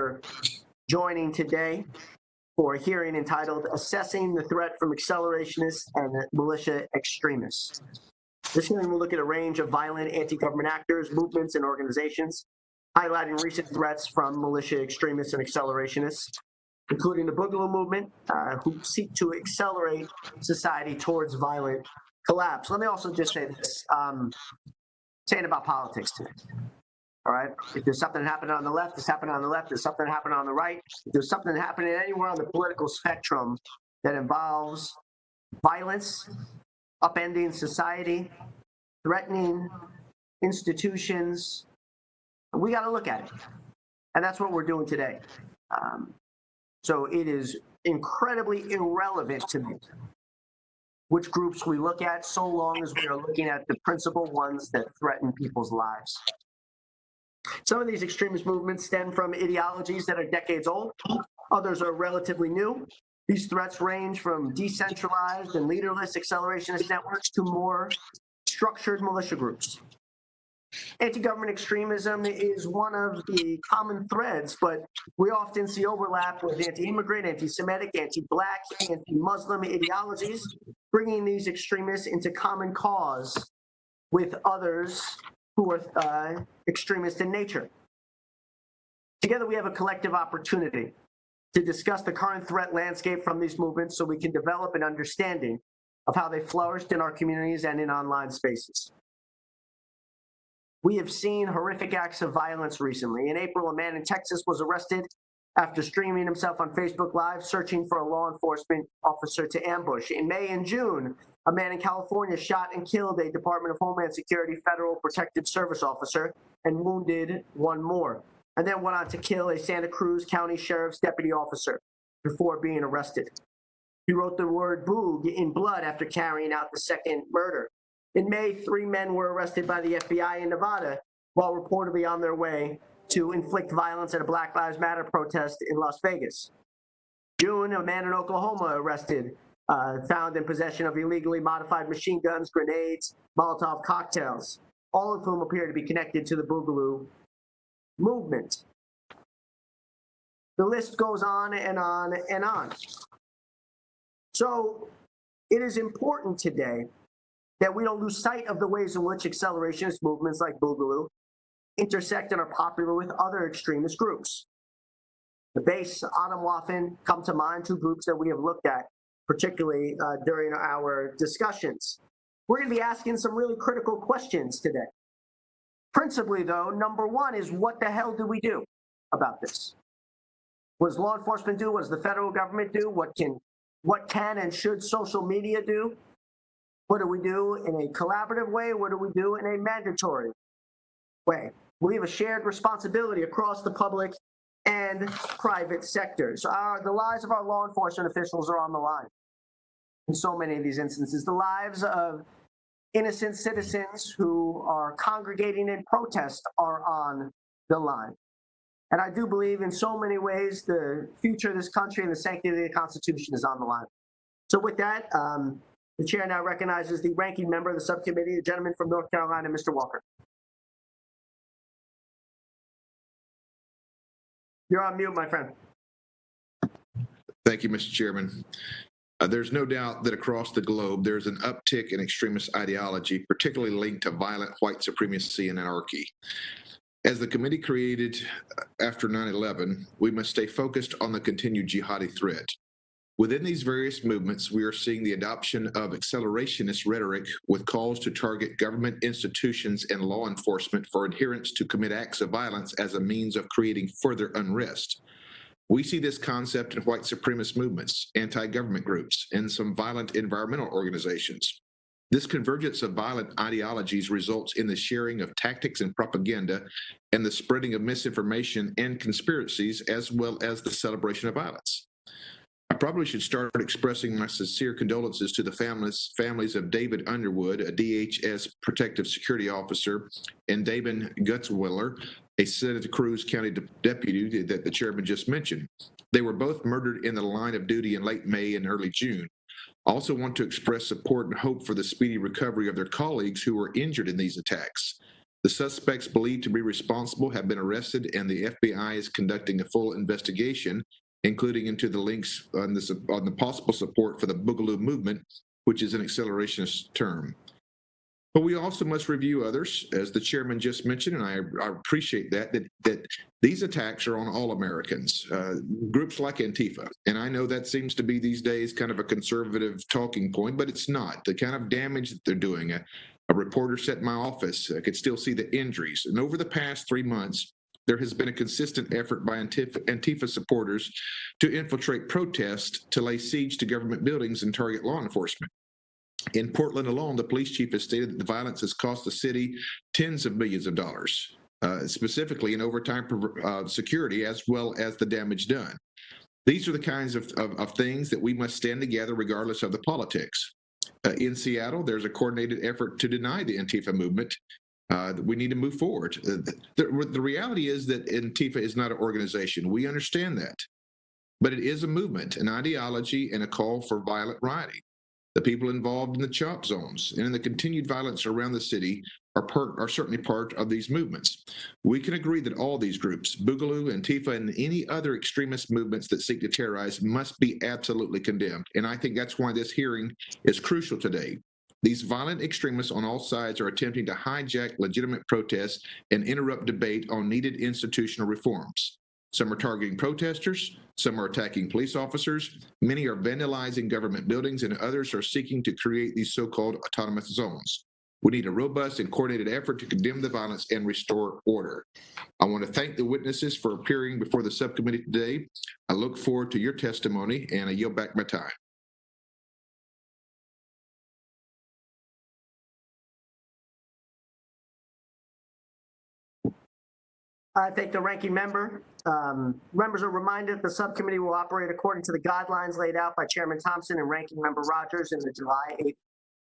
for joining today for a hearing entitled Assessing the Threat from Accelerationists and Militia Extremists. This hearing will look at a range of violent anti-government actors, movements, and organizations, highlighting recent threats from militia extremists and accelerationists, including the Boogaloo movement, who seek to accelerate society towards violent collapse. Let me also just say this, saying about politics today. All right. If there's something happening on the left, it's happening on the left. There's something happening on the right. If there's something happening anywhere on the political spectrum that involves violence, upending society, threatening institutions, we got to look at it. And that's what we're doing today. So it is incredibly irrelevant to me which groups we look at, so long as we are looking at the principal ones that threaten people's lives. Some of these extremist movements stem from ideologies that are decades old. Others are relatively new. These threats range from decentralized and leaderless accelerationist networks to more structured militia groups. Anti-government extremism is one of the common threads, but we often see overlap with anti-immigrant, anti-Semitic, anti-Black, anti-Muslim ideologies, bringing these extremists into common cause with others who are extremist in nature. Together, we have a collective opportunity to discuss the current threat landscape from these movements so we can develop an understanding of how they flourished in our communities and in online spaces. We have seen horrific acts of violence recently. In April, a man in Texas was arrested after streaming himself on Facebook Live, searching for a law enforcement officer to ambush. In May and June, a man in California shot and killed a Department of Homeland Security Federal Protective Service officer and wounded one more, and then went on to kill a Santa Cruz County Sheriff's deputy officer before being arrested. He wrote the word "boog" in blood after carrying out the second murder. In May, 3 men were arrested by the FBI in Nevada while reportedly on their way to inflict violence at a Black Lives Matter protest in Las Vegas. June, a man in Oklahoma arrested, found in possession of illegally modified machine guns, grenades, Molotov cocktails, all of whom appear to be connected to the Boogaloo movement. The list goes on and on and on. So it is important today that we don't lose sight of the ways in which accelerationist movements like Boogaloo intersect and are popular with other extremist groups. The Base, Atomwaffen come to mind, two groups that we have looked at, particularly during our discussions. We're going to be asking some really critical questions today. Principally, though, number one is, what the hell do we do about this? What does law enforcement do? What does the federal government do? What can and should social media do? What do we do in a collaborative way? What do we do in a mandatory way? We have a shared responsibility across the public and private sectors. The lives of our law enforcement officials are on the line in so many of these instances. The lives of innocent citizens who are congregating in protest are on the line. And I do believe in so many ways the future of this country and the sanctity of the Constitution is on the line. So with that, the chair now recognizes the ranking member of the subcommittee, the gentleman from North Carolina, Mr. Walker. You're on mute, my friend. Thank you, Mr. Chairman. There's no doubt that across the globe, there's an uptick in extremist ideology, particularly linked to violent white supremacy and anarchy. As the committee created after 9/11, we must stay focused on the continued jihadi threat. Within these various movements, we are seeing the adoption of accelerationist rhetoric with calls to target government institutions and law enforcement for adherents to commit acts of violence as a means of creating further unrest. We see this concept in white supremacist movements, anti-government groups, and some violent environmental organizations. This convergence of violent ideologies results in the sharing of tactics and propaganda and the spreading of misinformation and conspiracies, as well as the celebration of violence. I probably should start expressing my sincere condolences to the families of David Underwood, a DHS protective security officer, and David Gutzwiller, a Santa Cruz County deputy that the chairman just mentioned. They were both murdered in the line of duty in late May and early June. I also want to express support and hope for the speedy recovery of their colleagues who were injured in these attacks. The suspects believed to be responsible have been arrested, and the FBI is conducting a full investigation, including into the links on the possible support for the Boogaloo movement, which is an accelerationist term. But we also must review others, as the chairman just mentioned, and I appreciate that these attacks are on all Americans, groups like Antifa. And I know that seems to be these days kind of a conservative talking point, but it's not. The kind of damage that they're doing, a reporter sat in my office could still see the injuries. And over the past 3 months, there has been a consistent effort by Antifa supporters to infiltrate protests, to lay siege to government buildings and target law enforcement. In Portland alone, the police chief has stated that the violence has cost the city tens of millions of dollars, specifically in overtime security, as well as the damage done. These are the kinds of things that we must stand together regardless of the politics. In Seattle, there's a coordinated effort to deny the Antifa movement. We need to move forward. The reality is that Antifa is not an organization. We understand that. But it is a movement, an ideology, and a call for violent rioting. The people involved in the chop zones and in the continued violence around the city are certainly part of these movements. We can agree that all these groups, Boogaloo, Antifa, and any other extremist movements that seek to terrorize, must be absolutely condemned. And I think that's why this hearing is crucial today. These violent extremists on all sides are attempting to hijack legitimate protests and interrupt debate on needed institutional reforms. Some are targeting protesters, some are attacking police officers, many are vandalizing government buildings, and others are seeking to create these so-called autonomous zones. We need a robust and coordinated effort to condemn the violence and restore order. I want to thank the witnesses for appearing before the subcommittee today. I look forward to your testimony, and I yield back my time. I thank the ranking member. Members are reminded the subcommittee will operate according to the guidelines laid out by Chairman Thompson and Ranking Member Rogers in the July 8th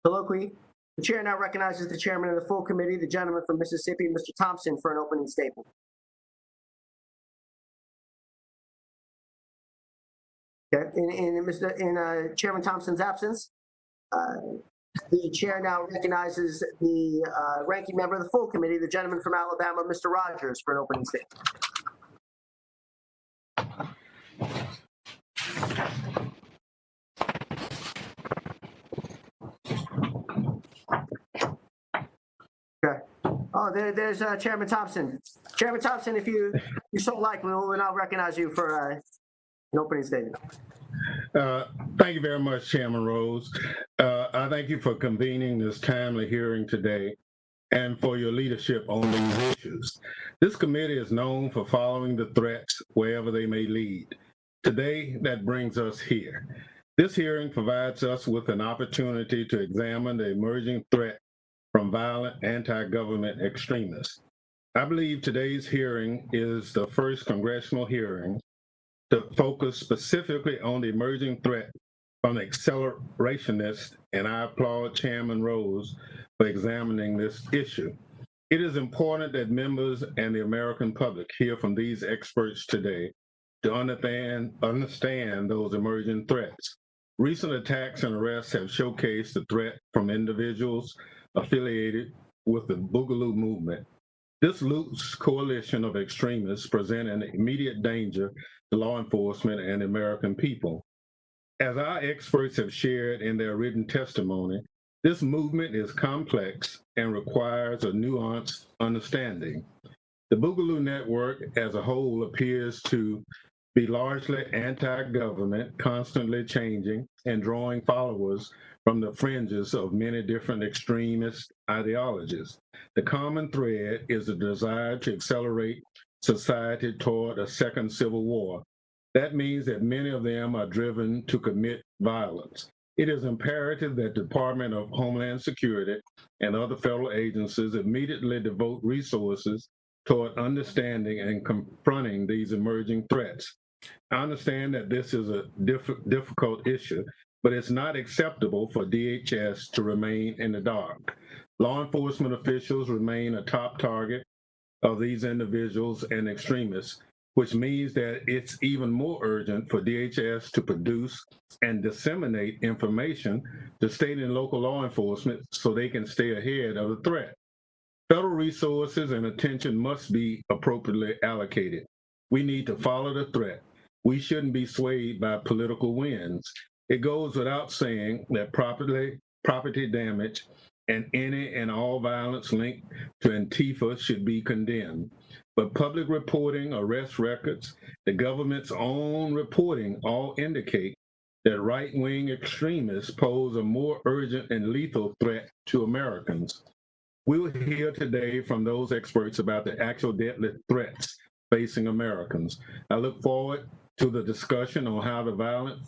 colloquy. The chair now recognizes the chairman of the full committee, the gentleman from Mississippi, Mr. Thompson, for an opening statement. Okay. In Chairman Thompson's absence, the chair now recognizes the ranking member of the full committee, the gentleman from Alabama, Mr. Rogers, for an opening statement. Okay. Oh, there's Chairman Thompson. Chairman Thompson, if you so like, we'll now recognize you for an opening statement. Thank you very much, Chairman Rose. I thank you for convening this timely hearing today and for your leadership on these issues. This committee is known for following the threats wherever they may lead. Today, that brings us here. This hearing provides us with an opportunity to examine the emerging threat from violent anti-government extremists. I believe today's hearing is the first congressional hearing to focus specifically on the emerging threat from accelerationists, and I applaud Chairman Rose for examining this issue. It is important that members and the American public hear from these experts today to understand those emerging threats. Recent attacks and arrests have showcased the threat from individuals affiliated with the Boogaloo movement. This loose coalition of extremists present an immediate danger to law enforcement and the American people. As our experts have shared in their written testimony, this movement is complex and requires a nuanced understanding. The Boogaloo network as a whole appears to be largely anti-government, constantly changing and drawing followers from the fringes of many different extremist ideologies. The common thread is a desire to accelerate society toward a second civil war. That means that many of them are driven to commit violence. It is imperative that the Department of Homeland Security and other federal agencies immediately devote resources toward understanding and confronting these emerging threats. I understand that this is a difficult issue, but it's not acceptable for DHS to remain in the dark. Law enforcement officials remain a top target of these individuals and extremists, which means that it's even more urgent for DHS to produce and disseminate information to state and local law enforcement so they can stay ahead of the threat. Federal resources and attention must be appropriately allocated. We need to follow the threat. We shouldn't be swayed by political winds. It goes without saying that property damage and any and all violence linked to Antifa should be condemned. But public reporting, arrest records, the government's own reporting all indicate that right-wing extremists pose a more urgent and lethal threat to Americans. We will hear today from those experts about the actual deadly threats facing Americans. I look forward to the discussion on how the violent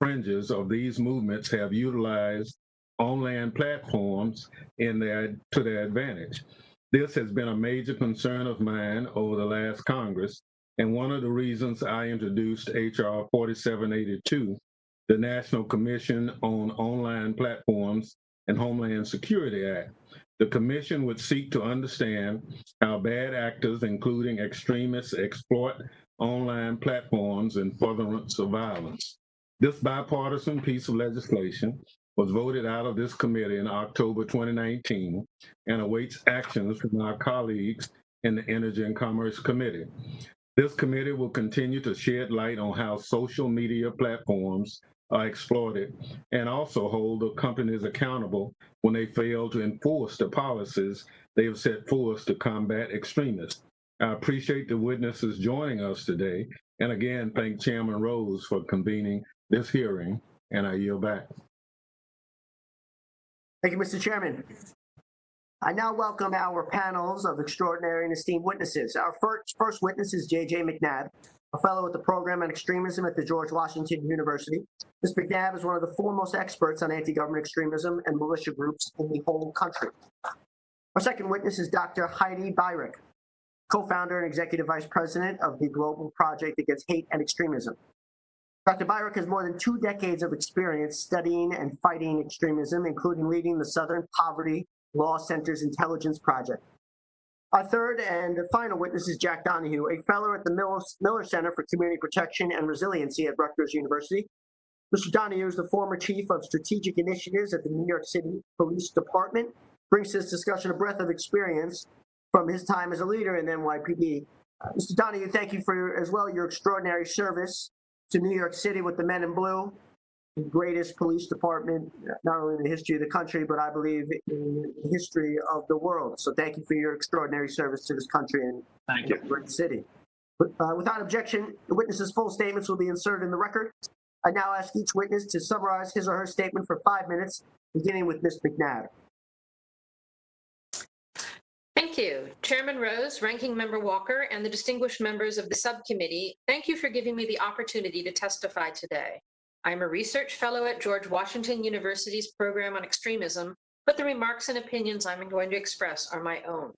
fringes of these movements have utilized online platforms to their advantage. This has been a major concern of mine over the last Congress, and one of the reasons I introduced H.R. 4782, the National Commission on Online Platforms and Homeland Security Act. The commission would seek to understand how bad actors, including extremists, exploit online platforms in furtherance of violence. This bipartisan piece of legislation was voted out of this committee in October 2019 and awaits actions from our colleagues in the Energy and Commerce Committee. This committee will continue to shed light on how social media platforms are exploited and also hold the companies accountable when they fail to enforce the policies they have set forth to combat extremists. I appreciate the witnesses joining us today, and again, thank Chairman Rose for convening this hearing, and I yield back. Thank you, Mr. Chairman. I now welcome our panels of extraordinary and esteemed witnesses. Our first witness is J.J. McNabb, a fellow at the Program on Extremism at the George Washington University. Ms. McNabb is one of the foremost experts on anti-government extremism and militia groups in the whole country. Our second witness is Dr. Heidi Beirich, co-founder and executive vice president of the Global Project Against Hate and Extremism. Dr. Beirich has more than 2 decades of experience studying and fighting extremism, including leading the Southern Poverty Law Center's Intelligence Project. Our third and final witness is Jack Donahue, a fellow at the Miller Center for Community Protection and Resiliency at Rutgers University. Mr. Donahue is the former chief of strategic initiatives at the New York City Police Department, brings to this discussion a breadth of experience from his time as a leader in NYPD. Mr. Donahue, thank you for, as well, your extraordinary service to New York City with the Men in Blue, the greatest police department, not only in the history of the country, but I believe in the history of the world. So thank you for your extraordinary service to this country and Thank you. great city. Without objection, the witness's full statements will be inserted in the record. I now ask each witness to summarize his or her statement for 5 minutes, beginning with Ms. McNabb. Thank you. Chairman Rose, Ranking Member Walker, and the distinguished members of the subcommittee, thank you for giving me the opportunity to testify today. I'm a research fellow at George Washington University's Program on Extremism, but the remarks and opinions I'm going to express are my own.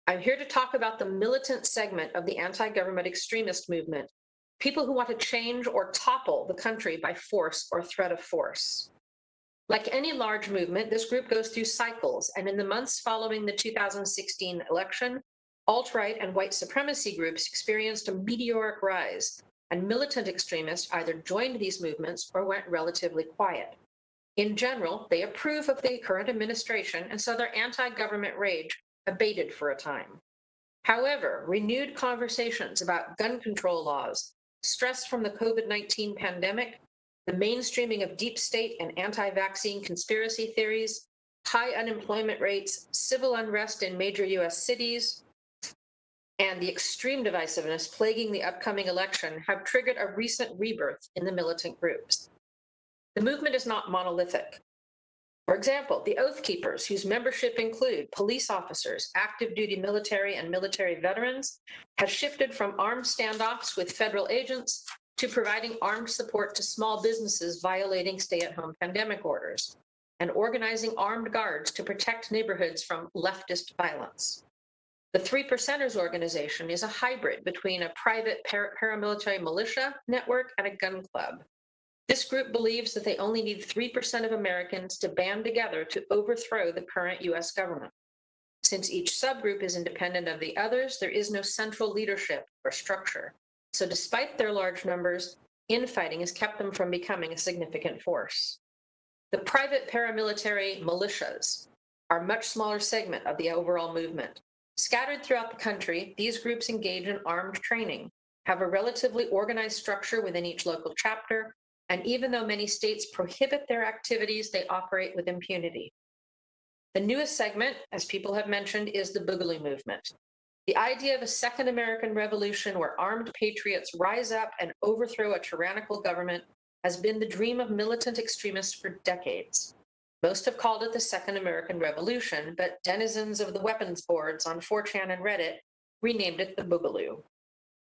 I'm here to talk about the militant segment of the anti-government extremist movement, people who want to change or topple the country by force or threat of force. Like any large movement, this group goes through cycles, and in the months following the 2016 election, alt-right and white supremacy groups experienced a meteoric rise, and militant extremists either joined these movements or went relatively quiet. In general, they approve of the current administration, and so their anti-government rage abated for a time. However, renewed conversations about gun control laws, stress from the COVID-19 pandemic, the mainstreaming of deep state and anti-vaccine conspiracy theories, high unemployment rates, civil unrest in major US cities, and the extreme divisiveness plaguing the upcoming election have triggered a recent rebirth in the militant groups. The movement is not monolithic. For example, the Oath Keepers, whose membership include police officers, active duty military, and military veterans, has shifted from armed standoffs with federal agents to providing armed support to small businesses violating stay-at-home pandemic orders, and organizing armed guards to protect neighborhoods from leftist violence. The Three Percenters organization is a hybrid between a private paramilitary militia network and a gun club. This group believes that they only need 3% of Americans to band together to overthrow the current US government. Since each subgroup is independent of the others, there is no central leadership or structure. So despite their large numbers, infighting has kept them from becoming a significant force. The private paramilitary militias are a much smaller segment of the overall movement. Scattered throughout the country, these groups engage in armed training, have a relatively organized structure within each local chapter, and even though many states prohibit their activities, they operate with impunity. The newest segment, as people have mentioned, is the Boogaloo movement. The idea of a second American Revolution where armed patriots rise up and overthrow a tyrannical government has been the dream of militant extremists for decades. Most have called it the Second American Revolution, but denizens of the weapons boards on 4chan and Reddit renamed it the Boogaloo,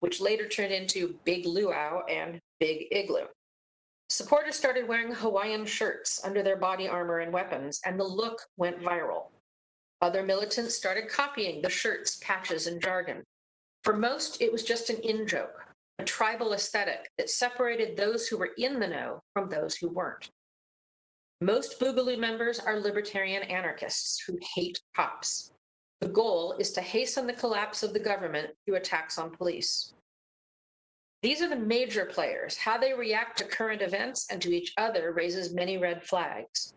which later turned into Big Luau and Big Igloo. Supporters started wearing Hawaiian shirts under their body armor and weapons, and the look went viral. Other militants started copying the shirts, patches, and jargon. For most, it was just an in-joke, a tribal aesthetic that separated those who were in the know from those who weren't. Most Boogaloo members are libertarian anarchists who hate cops. The goal is to hasten the collapse of the government through attacks on police. These are the major players. How they react to current events and to each other raises many red flags.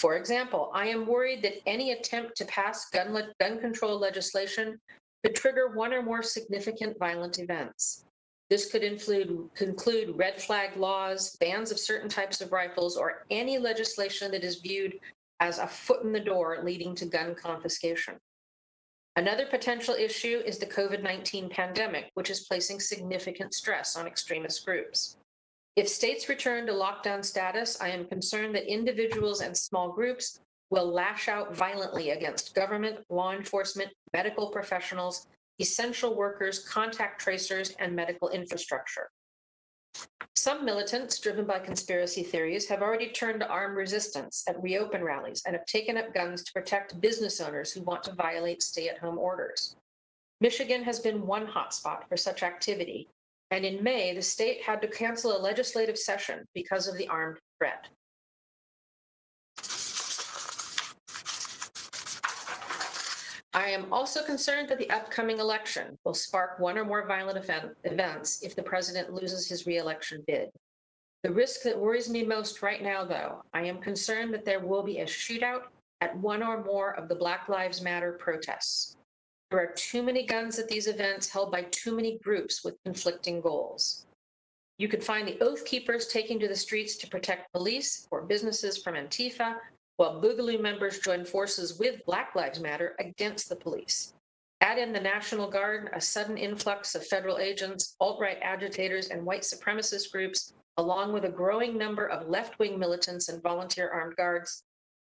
For example, I am worried that any attempt to pass gun control legislation could trigger one or more significant violent events. This could include red flag laws, bans of certain types of rifles, or any legislation that is viewed as a foot in the door leading to gun confiscation. Another potential issue is the COVID-19 pandemic, which is placing significant stress on extremist groups. If states return to lockdown status, I am concerned that individuals and small groups will lash out violently against government, law enforcement, medical professionals, essential workers, contact tracers, and medical infrastructure. Some militants, driven by conspiracy theories, have already turned to armed resistance at reopen rallies and have taken up guns to protect business owners who want to violate stay-at-home orders. Michigan has been one hotspot for such activity, and in May, the state had to cancel a legislative session because of the armed threat. I am also concerned that the upcoming election will spark one or more violent events if the president loses his re-election bid. The risk that worries me most right now, though, I am concerned that there will be a shootout at one or more of the Black Lives Matter protests. There are too many guns at these events held by too many groups with conflicting goals. You could find the Oath Keepers taking to the streets to protect police or businesses from Antifa, while Boogaloo members join forces with Black Lives Matter against the police. Add in the National Guard, a sudden influx of federal agents, alt-right agitators, and white supremacist groups, along with a growing number of left-wing militants and volunteer armed guards,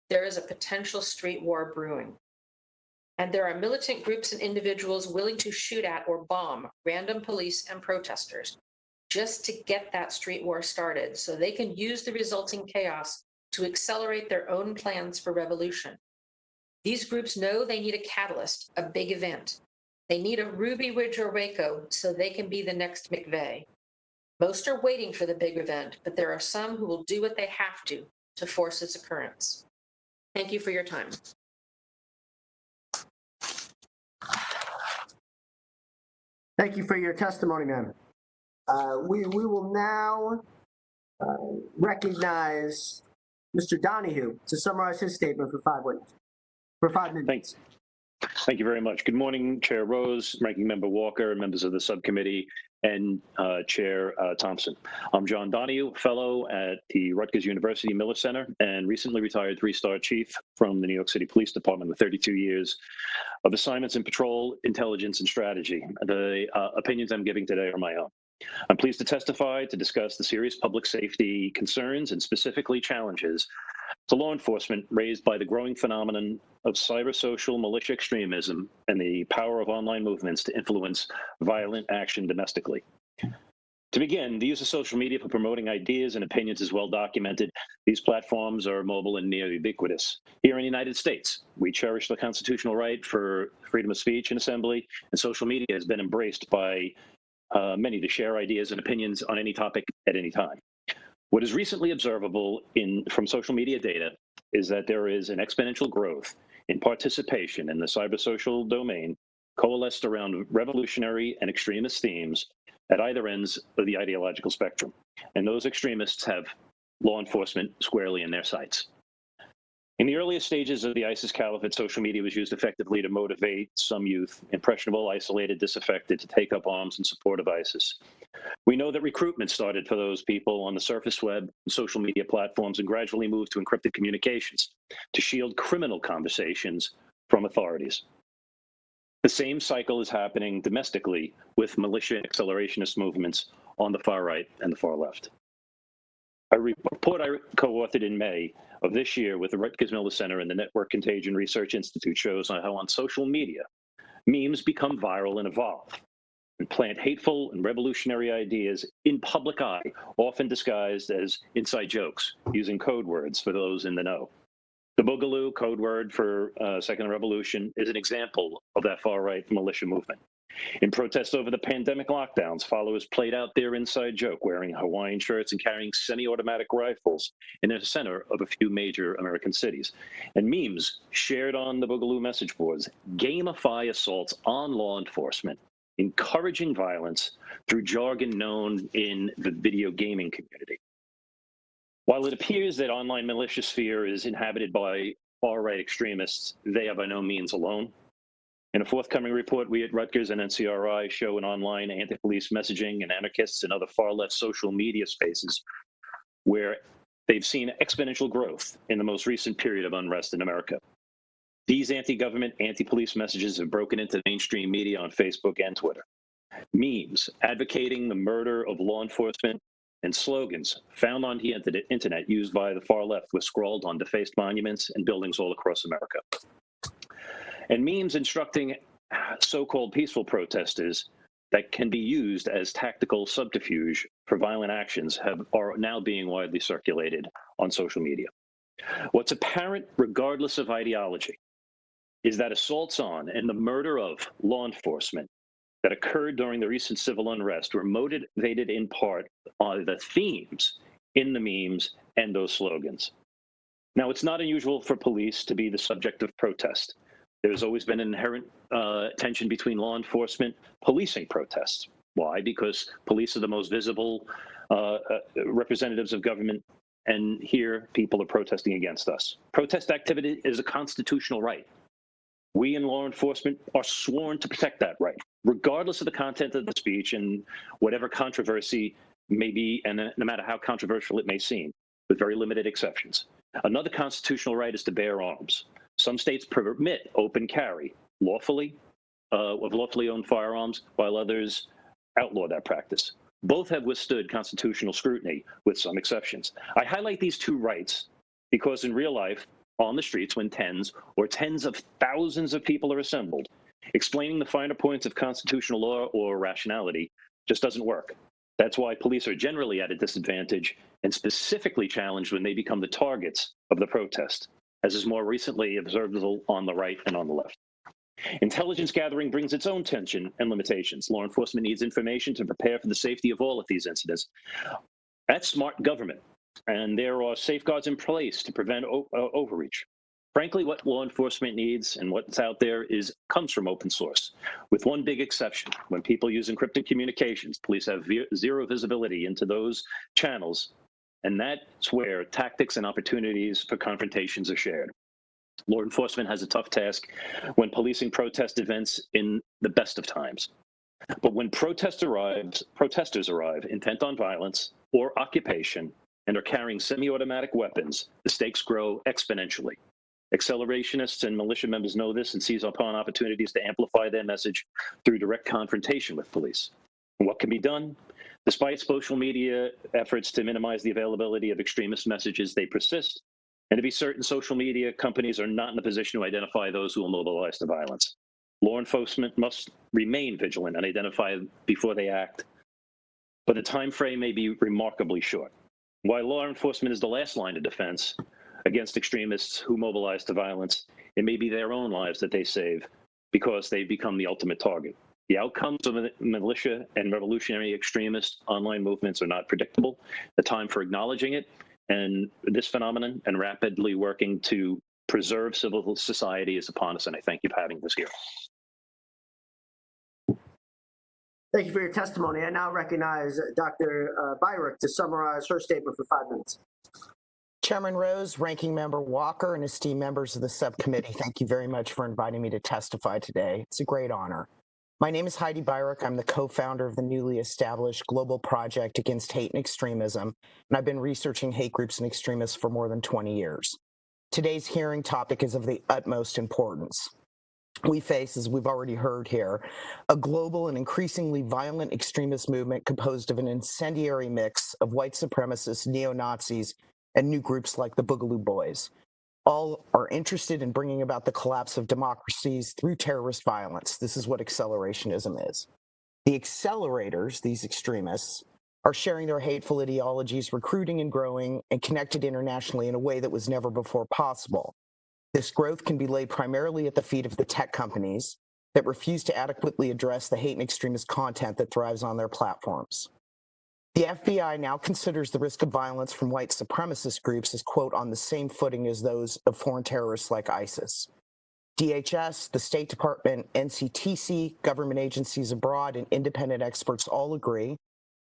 there is a potential street war brewing. And there are militant groups and individuals willing to shoot at or bomb random police and protesters just to get that street war started so they can use the resulting chaos to accelerate their own plans for revolution. These groups know they need a catalyst, a big event. They need a Ruby Ridge or Waco so they can be the next McVeigh. Most are waiting for the big event, but there are some who will do what they have to force its occurrence. Thank you for your time. Thank you for your testimony, ma'am. We will now recognize Mr. Donahue to summarize his statement for 5 minutes. Thank you very much. Good morning, Chair Rose, Ranking Member Walker, members of the subcommittee, and Chair Thompson. I'm John Donahue, fellow at the Rutgers University Miller Center and recently retired 3-star chief from the New York City Police Department with 32 years of assignments in patrol, intelligence, and strategy. The opinions I'm giving today are my own. I'm pleased to testify to discuss the serious public safety concerns and specifically challenges to law enforcement raised by the growing phenomenon of cybersocial militia extremism and the power of online movements to influence violent action domestically. To begin, the use of social media for promoting ideas and opinions is well documented. These platforms are mobile and near ubiquitous. Here in the United States, we cherish the constitutional right for freedom of speech and assembly, and social media has been embraced by many to share ideas and opinions on any topic at any time. What is recently observable from social media data is that there is an exponential growth in participation in the cybersocial domain coalesced around revolutionary and extremist themes at either ends of the ideological spectrum. And those extremists have law enforcement squarely in their sights. In the earliest stages of the ISIS caliphate, social media was used effectively to motivate some youth, impressionable, isolated, disaffected, to take up arms in support of ISIS. We know that recruitment started for those people on the surface web and social media platforms and gradually moved to encrypted communications to shield criminal conversations from authorities. The same cycle is happening domestically with militia and accelerationist movements on the far right and the far left. A report I co-authored in May of this year with the Rutgers Miller Center and the Network Contagion Research Institute shows how on social media, memes become viral and evolve and plant hateful and revolutionary ideas in public eye, often disguised as inside jokes, using code words for those in the know. The Boogaloo, code word for Second Revolution, is an example of that far-right militia movement. In protest over the pandemic lockdowns, followers played out their inside joke, wearing Hawaiian shirts and carrying semi-automatic rifles in the center of a few major American cities. And memes shared on the Boogaloo message boards gamify assaults on law enforcement, encouraging violence through jargon known in the video gaming community. While it appears that online militia sphere is inhabited by far-right extremists, they are by no means alone. In a forthcoming report, we at Rutgers and NCRI show an online anti-police messaging and anarchists and other far-left social media spaces where they've seen exponential growth in the most recent period of unrest in America. These anti-government, anti-police messages have broken into mainstream media on Facebook and Twitter. Memes advocating the murder of law enforcement and slogans found on the internet used by the far left were scrawled on defaced monuments and buildings all across America. And memes instructing so-called peaceful protesters that can be used as tactical subterfuge for violent actions are now being widely circulated on social media. What's apparent, regardless of ideology, is that assaults on and the murder of law enforcement that occurred during the recent civil unrest were motivated in part by the themes in the memes and those slogans. Now, it's not unusual for police to be the subject of protest. There's always been an inherent tension between law enforcement policing protests. Why? Because police are the most visible representatives of government, and here people are protesting against us. Protest activity is a constitutional right. We in law enforcement are sworn to protect that right, regardless of the content of the speech and whatever controversy may be, and no matter how controversial it may seem, with very limited exceptions. Another constitutional right is to bear arms. Some states permit open carry lawfully of lawfully owned firearms, while others outlaw that practice. Both have withstood constitutional scrutiny, with some exceptions. I highlight these two rights because in real life, on the streets, when tens of thousands of people are assembled, explaining the finer points of constitutional law or rationality just doesn't work. That's why police are generally at a disadvantage and specifically challenged when they become the targets of the protest, as is more recently observable on the right and on the left. Intelligence gathering brings its own tension and limitations. Law enforcement needs information to prepare for the safety of all of these incidents. That's smart government, and there are safeguards in place to prevent overreach. Frankly, what law enforcement needs and what's out there comes from open source, with one big exception. When people use encrypted communications, police have zero visibility into those channels, and that's where tactics and opportunities for confrontations are shared. Law enforcement has a tough task when policing protest events in the best of times. But when protesters arrive intent on violence or occupation and are carrying semi-automatic weapons, the stakes grow exponentially. Accelerationists and militia members know this and seize upon opportunities to amplify their message through direct confrontation with police. And what can be done? Despite social media efforts to minimize the availability of extremist messages, they persist. And to be certain, social media companies are not in a position to identify those who will mobilize to violence. Law enforcement must remain vigilant and identify before they act, but the time frame may be remarkably short. While law enforcement is the last line of defense against extremists who mobilize to violence, it may be their own lives that they save because they become the ultimate target. The outcomes of militia and revolutionary extremist online movements are not predictable. The time for acknowledging it and this phenomenon and rapidly working to preserve civil society is upon us, and I thank you for having this here. Thank you for your testimony. I now recognize Dr. Byrick to summarize her statement for 5 minutes. Chairman Rose, Ranking Member Walker, and esteemed members of the subcommittee, thank you very much for inviting me to testify today. It's a great honor. My name is Heidi Byrick. I'm the co-founder of the newly established Global Project Against Hate and Extremism, and I've been researching hate groups and extremists for more than 20 years. Today's hearing topic is of the utmost importance. We face, as we've already heard here, a global and increasingly violent extremist movement composed of an incendiary mix of white supremacists, neo-Nazis, and new groups like the Boogaloo Boys. All are interested in bringing about the collapse of democracies through terrorist violence. This is what accelerationism is. The accelerators, these extremists, are sharing their hateful ideologies, recruiting and growing, and connected internationally in a way that was never before possible. This growth can be laid primarily at the feet of the tech companies that refuse to adequately address the hate and extremist content that thrives on their platforms. The FBI now considers the risk of violence from white supremacist groups as, quote, on the same footing as those of foreign terrorists like ISIS. DHS, the State Department, NCTC, government agencies abroad, and independent experts all agree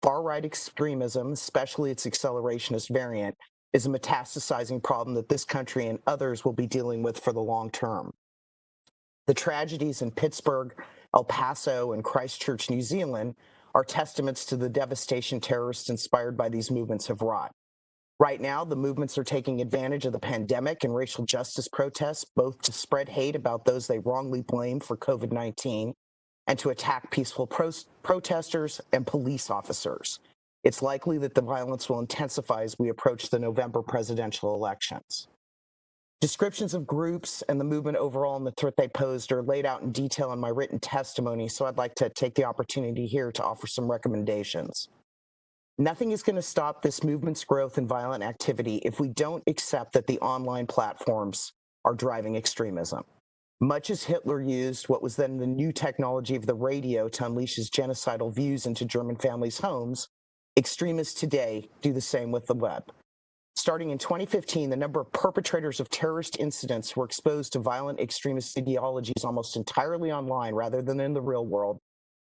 far-right extremism, especially its accelerationist variant, is a metastasizing problem that this country and others will be dealing with for the long term. The tragedies in Pittsburgh, El Paso, and Christchurch, New Zealand, are testaments to the devastation terrorists inspired by these movements have wrought. Right now, the movements are taking advantage of the pandemic and racial justice protests, both to spread hate about those they wrongly blame for COVID-19 and to attack peaceful protesters and police officers. It's likely that the violence will intensify as we approach the November presidential elections. Descriptions of groups and the movement overall and the threat they posed are laid out in detail in my written testimony, so I'd like to take the opportunity here to offer some recommendations. Nothing is going to stop this movement's growth and violent activity if we don't accept that the online platforms are driving extremism. Much as Hitler used what was then the new technology of the radio to unleash his genocidal views into German families' homes, extremists today do the same with the web. Starting in 2015, the number of perpetrators of terrorist incidents who were exposed to violent extremist ideologies almost entirely online rather than in the real world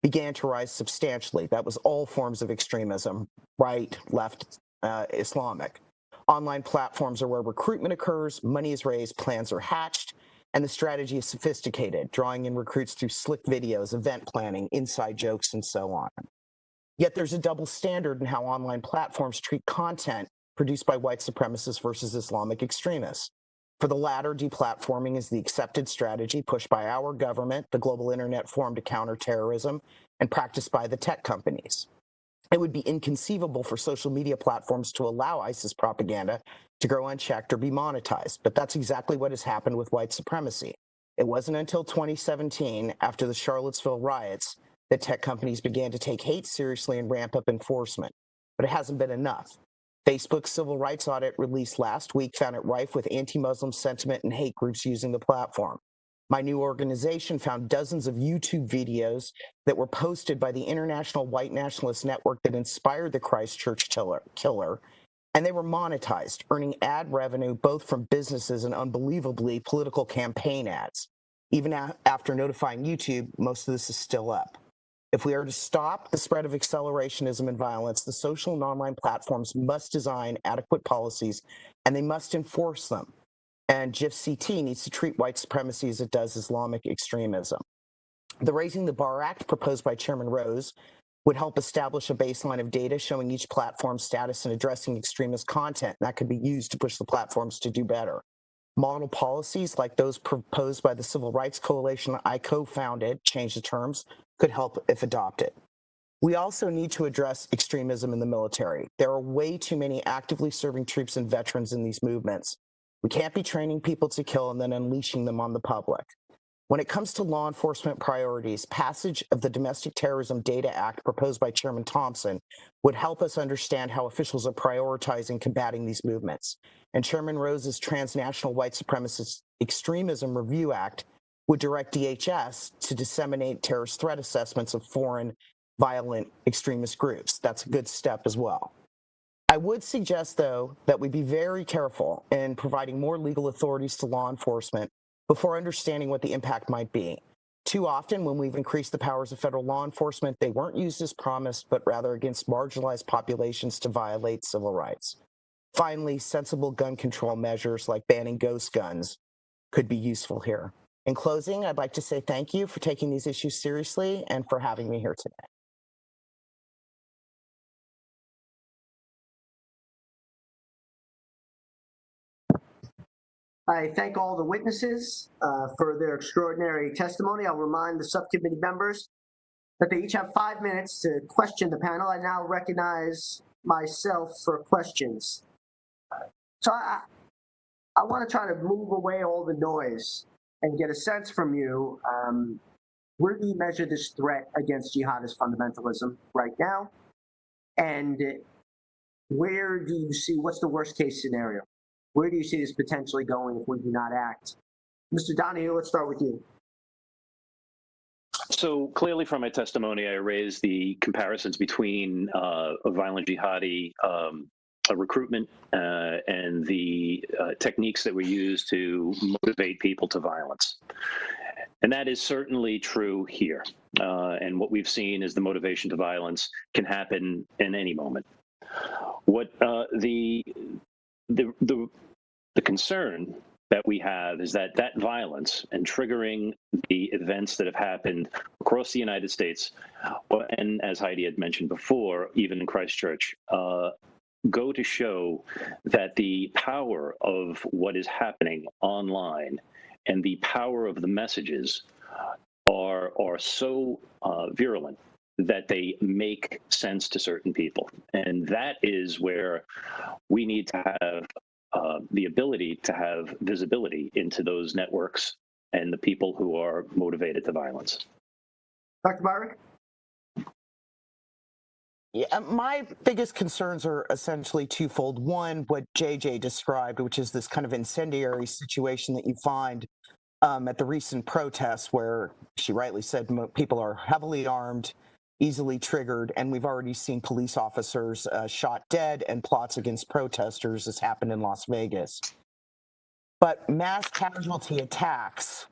began to rise substantially. That was all forms of extremism, right, left, Islamic. Online platforms are where recruitment occurs, money is raised, plans are hatched, and the strategy is sophisticated, drawing in recruits through slick videos, event planning, inside jokes, and so on. Yet there's a double standard in how online platforms treat content produced by white supremacists versus Islamic extremists. For the latter, deplatforming is the accepted strategy pushed by our government, the Global Internet Forum to Counter Terrorism, and practiced by the tech companies. It would be inconceivable for social media platforms to allow ISIS propaganda to grow unchecked or be monetized, but that's exactly what has happened with white supremacy. It wasn't until 2017, after the Charlottesville riots, that tech companies began to take hate seriously and ramp up enforcement. But it hasn't been enough. Facebook's civil rights audit released last week found it rife with anti-Muslim sentiment and hate groups using the platform. My new organization found dozens of YouTube videos that were posted by the International White Nationalist Network that inspired the Christchurch killer, and they were monetized, earning ad revenue both from businesses and unbelievably political campaign ads. Even after notifying YouTube, most of this is still up. If we are to stop the spread of accelerationism and violence, the social and online platforms must design adequate policies and they must enforce them. And GIF-CT needs to treat white supremacy as it does Islamic extremism. The Raising the Bar Act proposed by Chairman Rose would help establish a baseline of data showing each platform's status in addressing extremist content, and that could be used to push the platforms to do better. Model policies like those proposed by the Civil Rights Coalition I co-founded, Change the Terms, could help if adopted. We also need to address extremism in the military. There are way too many actively serving troops and veterans in these movements. We can't be training people to kill and then unleashing them on the public. When it comes to law enforcement priorities, passage of the Domestic Terrorism Data Act proposed by Chairman Thompson would help us understand how officials are prioritizing combating these movements. And Chairman Rose's Transnational White Supremacist Extremism Review Act would direct DHS to disseminate terrorist threat assessments of foreign violent extremist groups. That's a good step as well. I would suggest, though, that we be very careful in providing more legal authorities to law enforcement before understanding what the impact might be. Too often, when we've increased the powers of federal law enforcement, they weren't used as promised, but rather against marginalized populations to violate civil rights. finally, sensible gun control measures like banning ghost guns could be useful here. In closing, I'd like to say thank you for taking these issues seriously and for having me here today. I thank all the witnesses for their extraordinary testimony. I'll remind the subcommittee members that they each have 5 minutes to question the panel. I now recognize myself for questions. So I want to try to move away all the noise and get a sense from you. Where do you measure this threat against jihadist fundamentalism right now? And where do you see, what's the worst case scenario? Where do you see this potentially going if we do not act? Mr. Donahue, let's start with you. So clearly from my testimony, I raised the comparisons between a violent jihadi recruitment and the techniques that were used to motivate people to violence. And that is certainly true here. And what we've seen is the motivation to violence can happen in any moment. What the concern that we have is that violence and triggering the events that have happened across the United States, and as Heidi had mentioned before, even in Christchurch, go to show that the power of what is happening online and the power of the messages are so virulent that they make sense to certain people. And that is where we need to have the ability to have visibility into those networks and the people who are motivated to violence. Dr. Byrick? Yeah, my biggest concerns are essentially twofold. One, what JJ described, which is this kind of incendiary situation that you find at the recent protests where she rightly said people are heavily armed, easily triggered, and we've already seen police officers shot dead and plots against protesters has happened in Las Vegas. But mass casualty attacks,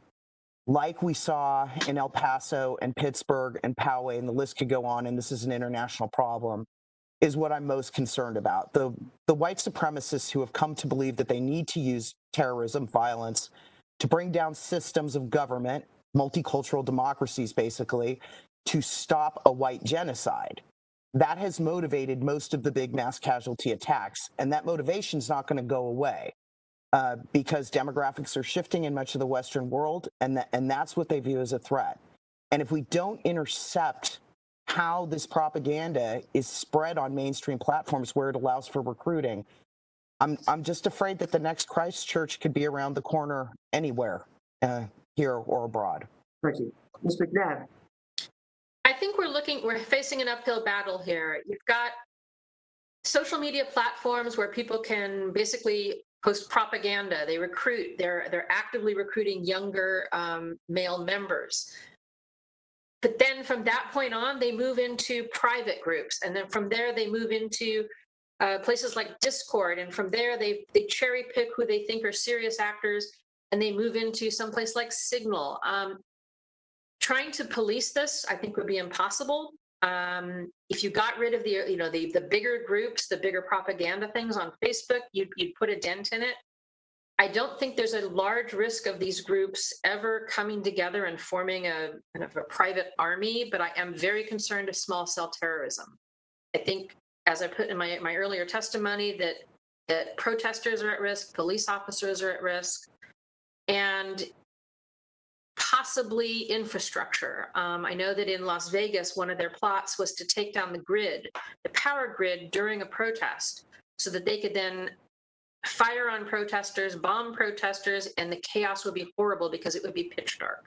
like we saw in El Paso and Pittsburgh and Poway, and the list could go on, and this is an international problem, is what I'm most concerned about. The white supremacists who have come to believe that they need to use terrorism, violence, to bring down systems of government, multicultural democracies basically, to stop a white genocide. That has motivated most of the big mass casualty attacks, and that motivation is not going to go away because demographics are shifting in much of the Western world, and that's what they view as a threat. And if we don't intercept how this propaganda is spread on mainstream platforms where it allows for recruiting, I'm just afraid that the next Christchurch could be around the corner anywhere, here or abroad. Thank you. Ms. McNabb? I think we're facing an uphill battle here. You've got social media platforms where people can basically post propaganda. They recruit. They're actively recruiting younger male members. But then from that point on, they move into private groups, and then from there they move into places like Discord, and from there they cherry pick who they think are serious actors, and they move into someplace like Signal. Trying to police this, I think, would be impossible. If you got rid of the bigger groups, the bigger propaganda things on Facebook, you'd put a dent in it. I don't think there's a large risk of these groups ever coming together and forming a kind of a private army, but I am very concerned of small cell terrorism. I think, as I put in my earlier testimony, that protesters are at risk, police officers are at risk, and possibly infrastructure. I know that in Las Vegas, one of their plots was to take down the power grid during a protest, so that they could then fire on protesters, bomb protesters, and the chaos would be horrible because it would be pitch dark.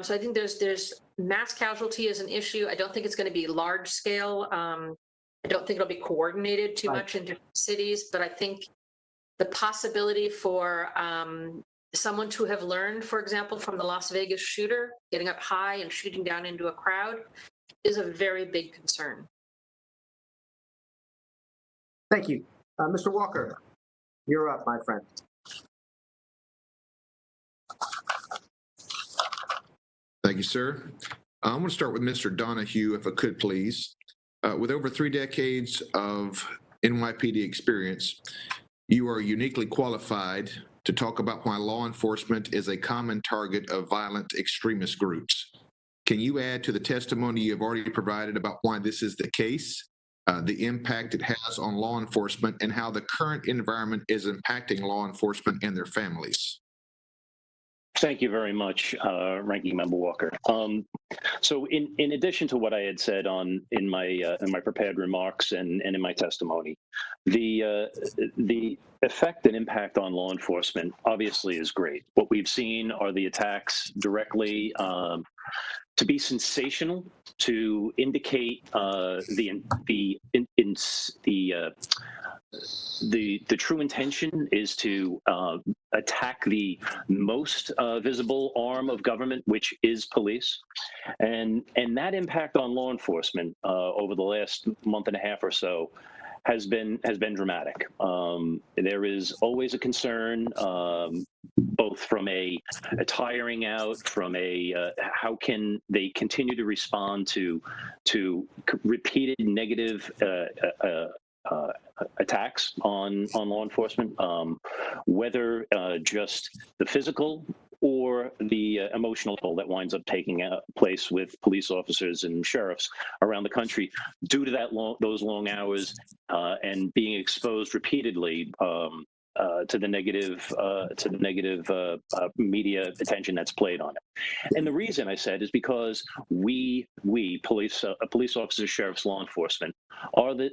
So I think there's mass casualty is an issue. I don't think it's going to be large scale. I don't think it'll be coordinated too much in different cities, but I think the possibility for someone to have learned, for example, from the Las Vegas shooter, getting up high and shooting down into a crowd, is a very big concern. Thank you. Mr. Walker, you're up, my friend. Thank you, sir. I'm going to start with Mr. Donahue, if I could, please. With over 3 decades of NYPD experience, you are uniquely qualified to talk about why law enforcement is a common target of violent extremist groups. Can you add to the testimony you have already provided about why this is the case, the impact it has on law enforcement, and how the current environment is impacting law enforcement and their families? Thank you very much, Ranking Member Walker. So in addition to what I had said in my prepared remarks and in my testimony, the effect and impact on law enforcement obviously is great. What we've seen are the attacks directly to be sensational, to indicate the true intention is to attack the most visible arm of government, which is police, and that impact on law enforcement over the last month and a half or so has been dramatic. There is always a concern, both from a tiring out, from a how can they continue to respond to repeated negative attacks on law enforcement, whether just the physical or the emotional toll that winds up taking place with police officers and sheriffs around the country due to those long hours and being exposed repeatedly to the negative media attention that's played on it. And the reason I said is because we police officers, sheriffs, law enforcement are the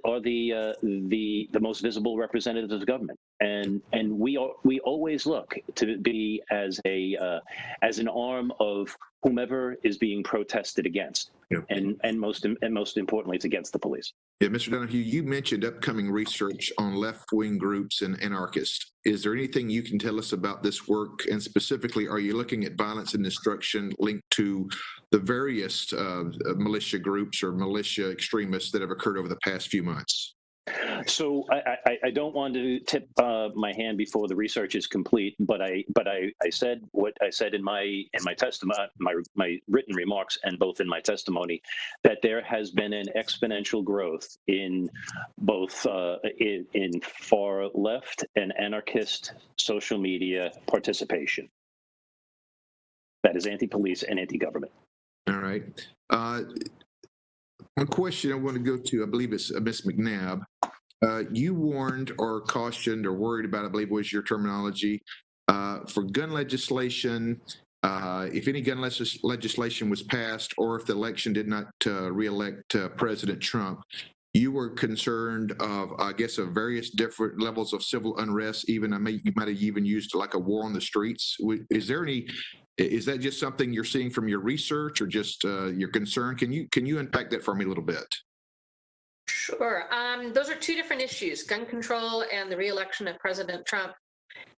most visible representatives of the government, and we always look to be as an arm of whomever is being protested against. Yep. And most importantly, it's against the police. Yeah, Mr. Donahue, you mentioned upcoming research on left-wing groups and anarchists. Is there anything you can tell us about this work? And specifically, are you looking at violence and destruction linked to the various militia groups or militia extremists that have occurred over the past few months? So I don't want to tip my hand before the research is complete, but I said what I said in my testimony, my written remarks, and both in my testimony, that there has been an exponential growth in both in far left and anarchist social media participation. That is anti-police and anti-government. All right. One question I want to go to, I believe it's Ms. McNabb. You warned or cautioned or worried about, I believe was your terminology, for gun legislation, if any gun legislation was passed or if the election did not re-elect President Trump, you were concerned of, I guess, of various different levels of civil unrest. Even you might have even used like a war on the streets. Is that just something you're seeing from your research, or just your concern? Can you unpack that for me a little bit? Sure. Those are two different issues: gun control and the re-election of President Trump.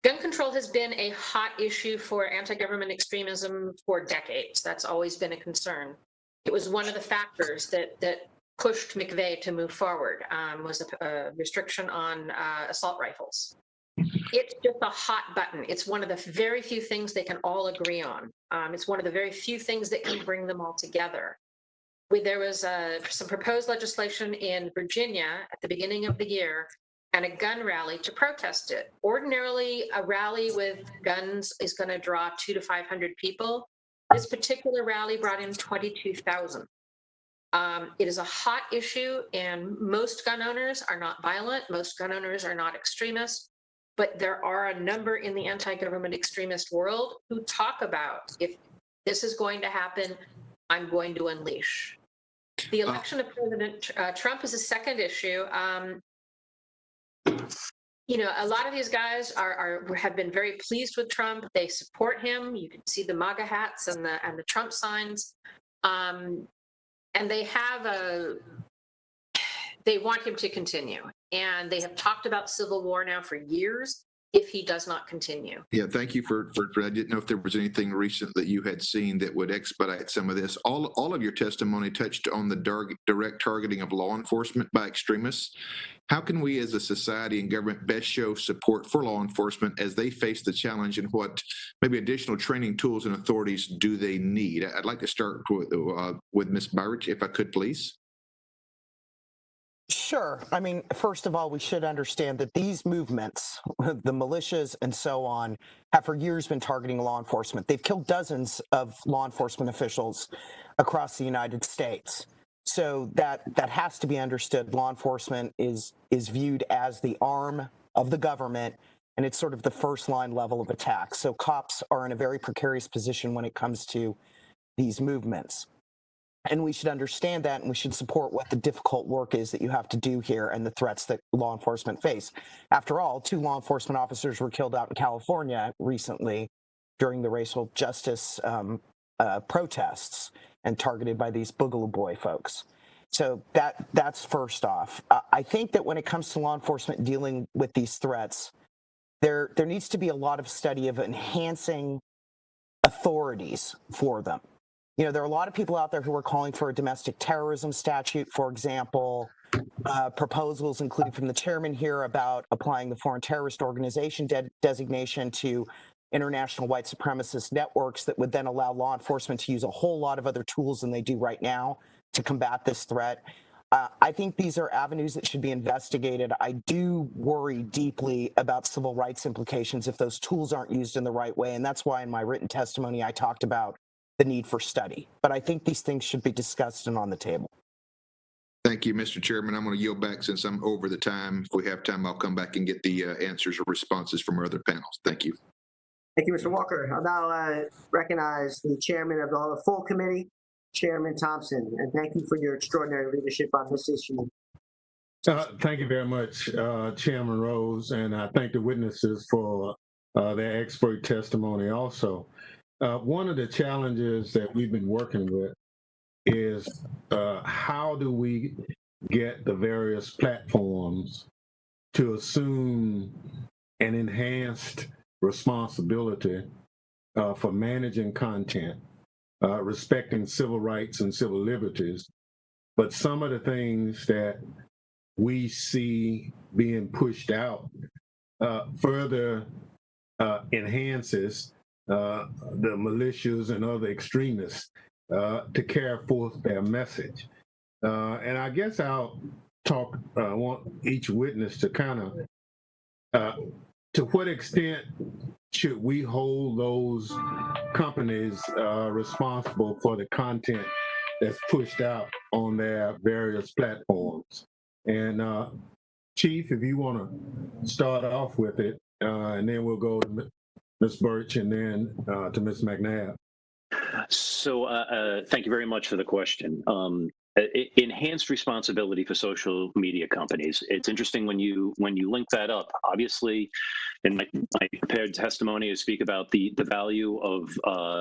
Gun control has been a hot issue for anti-government extremism for decades. That's always been a concern. It was one of the factors that pushed McVeigh to move forward, was a restriction on assault rifles. It's just a hot button. It's one of the very few things they can all agree on. It's one of the very few things that can bring them all together. There was some proposed legislation in Virginia at the beginning of the year and a gun rally to protest it. Ordinarily, a rally with guns is going to draw 200 to 500 people. This particular rally brought in 22,000. It is a hot issue, and most gun owners are not violent. Most gun owners are not extremists. But there are a number in the anti-government extremist world who talk about, if this is going to happen, I'm going to unleash. The election of President Trump is a second issue. A lot of these guys have been very pleased with Trump. They support him. You can see the MAGA hats and the Trump signs, and they want him to continue. And they have talked about civil war now for years if he does not continue. Yeah, thank you for I didn't know if there was anything recent that you had seen that would expedite some of this. All of your testimony touched on the direct targeting of law enforcement by extremists. How can we as a society and government best show support for law enforcement as they face the challenge, and what maybe additional training tools and authorities do they need? I'd like to start with Ms. Byrick, if I could, please. Sure. I mean, first of all, we should understand that these movements, the militias and so on, have for years been targeting law enforcement. They've killed dozens of law enforcement officials across the United States. So that has to be understood. Law enforcement is viewed as the arm of the government, and it's sort of the first line level of attack. So cops are in a very precarious position when it comes to these movements. And we should understand that, and we should support what the difficult work is that you have to do here and the threats that law enforcement face. After all, 2 law enforcement officers were killed out in California recently during the racial justice protests and targeted by these Boogaloo Boy folks. So that's first off. I think that when it comes to law enforcement dealing with these threats, there needs to be a lot of study of enhancing authorities for them. You know, there are a lot of people out there who are calling for a domestic terrorism statute, for example, proposals, including from the chairman here, about applying the foreign terrorist organization designation to international white supremacist networks that would then allow law enforcement to use a whole lot of other tools than they do right now to combat this threat. I think these are avenues that should be investigated. I do worry deeply about civil rights implications if those tools aren't used in the right way, and that's why in my written testimony I talked about the need for study. But I think these things should be discussed and on the table. Thank you, Mr. Chairman. I'm going to yield back since I'm over the time. If we have time, I'll come back and get the answers or responses from our other panels. Thank you. Thank you, Mr. Walker. I'll now recognize the chairman of the full committee, Chairman Thompson, and thank you for your extraordinary leadership on this issue. Thank you very much, Chairman Rose, and I thank the witnesses for their expert testimony also. One of the challenges that we've been working with is how do we get the various platforms to assume an enhanced responsibility for managing content, respecting civil rights and civil liberties. But some of the things that we see being pushed out further enhances the militias and other extremists to carry forth their message. And I guess I'll talk, I want each witness to kind of, to what extent should we hold those companies responsible for the content that's pushed out on their various platforms? And Chief, if you want to start off with it, and then we'll go to Ms. Birch and then to Ms. McNabb. So thank you very much for the question. Enhanced responsibility for social media companies. It's interesting when you link that up. Obviously, in my prepared testimony, I speak about the value of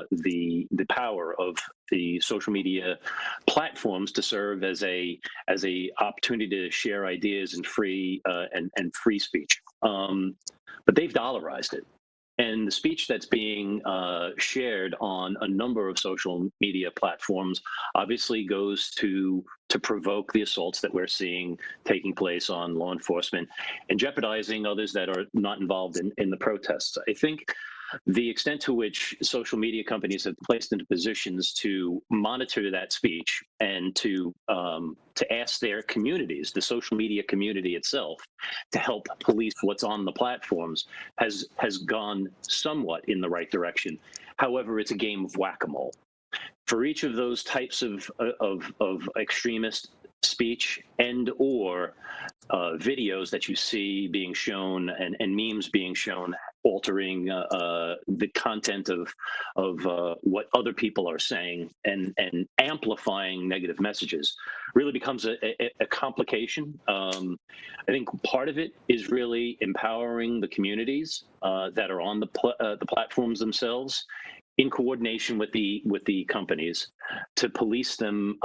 the power of the social media platforms to serve as a opportunity to share ideas and free speech. But they've dollarized it. And the speech that's being shared on a number of social media platforms obviously goes to provoke the assaults that we're seeing taking place on law enforcement and jeopardizing others that are not involved in the protests. I think the extent to which social media companies have placed into positions to monitor that speech and to ask their communities, the social media community itself, to help police what's on the platforms has gone somewhat in the right direction. However, it's a game of whack-a-mole. For each of those types of extremist speech and or videos that you see being shown and memes being shown altering the content of what other people are saying and amplifying negative messages really becomes a complication. I think part of it is really empowering the communities that are on the platforms themselves in coordination with the companies to police them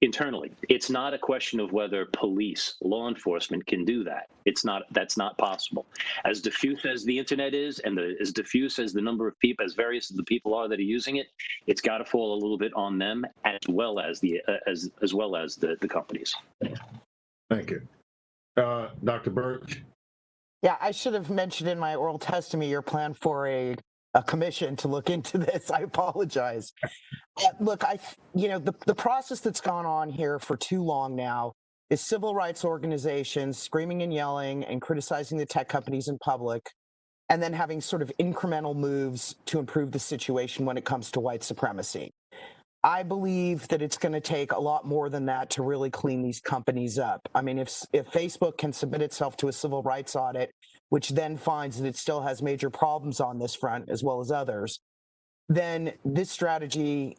internally. It's not a question of whether police, law enforcement can do that. That's not possible. As diffuse as the internet is, and as diffuse as the number of people, as various as the people are that are using it, it's got to fall a little bit on them as well as the companies. Thank you. Dr. Birch? Yeah, I should have mentioned in my oral testimony your plan for a commission to look into this. I apologize. Look, the process that's gone on here for too long now is civil rights organizations screaming and yelling and criticizing the tech companies in public, and then having sort of incremental moves to improve the situation when it comes to white supremacy. I believe that it's going to take a lot more than that to really clean these companies up. I mean, if Facebook can submit itself to a civil rights audit, which then finds that it still has major problems on this front as well as others, then this strategy,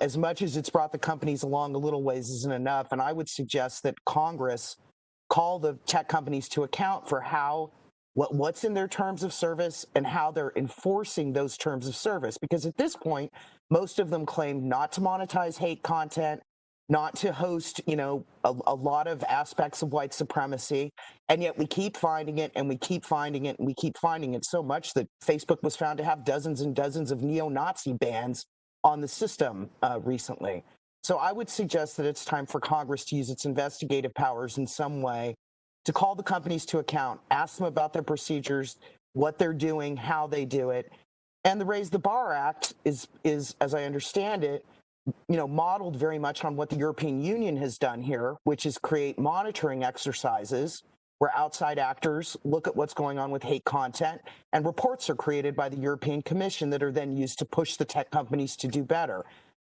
as much as it's brought the companies along a little ways, isn't enough. And I would suggest that Congress call the tech companies to account for what's in their terms of service and how they're enforcing those terms of service. Because at this point, most of them claim not to monetize hate content, not to host, a lot of aspects of white supremacy. And yet we keep finding it, and we keep finding it, and we keep finding it, so much that Facebook was found to have dozens and dozens of neo-Nazi bans on the system recently. So I would suggest that it's time for Congress to use its investigative powers in some way to call the companies to account, ask them about their procedures, what they're doing, how they do it. And the Raise the Bar Act is, as I understand it, modeled very much on what the European Union has done here, which is create monitoring exercises where outside actors look at what's going on with hate content, and reports are created by the European Commission that are then used to push the tech companies to do better.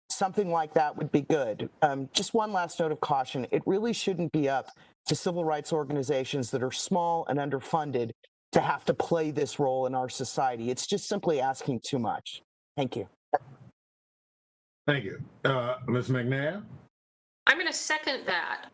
Something like that would be good. Just one last note of caution. It really shouldn't be up to civil rights organizations that are small and underfunded to have to play this role in our society. It's just simply asking too much. Thank you. Thank you. Ms. McNabb? I'm going to second that.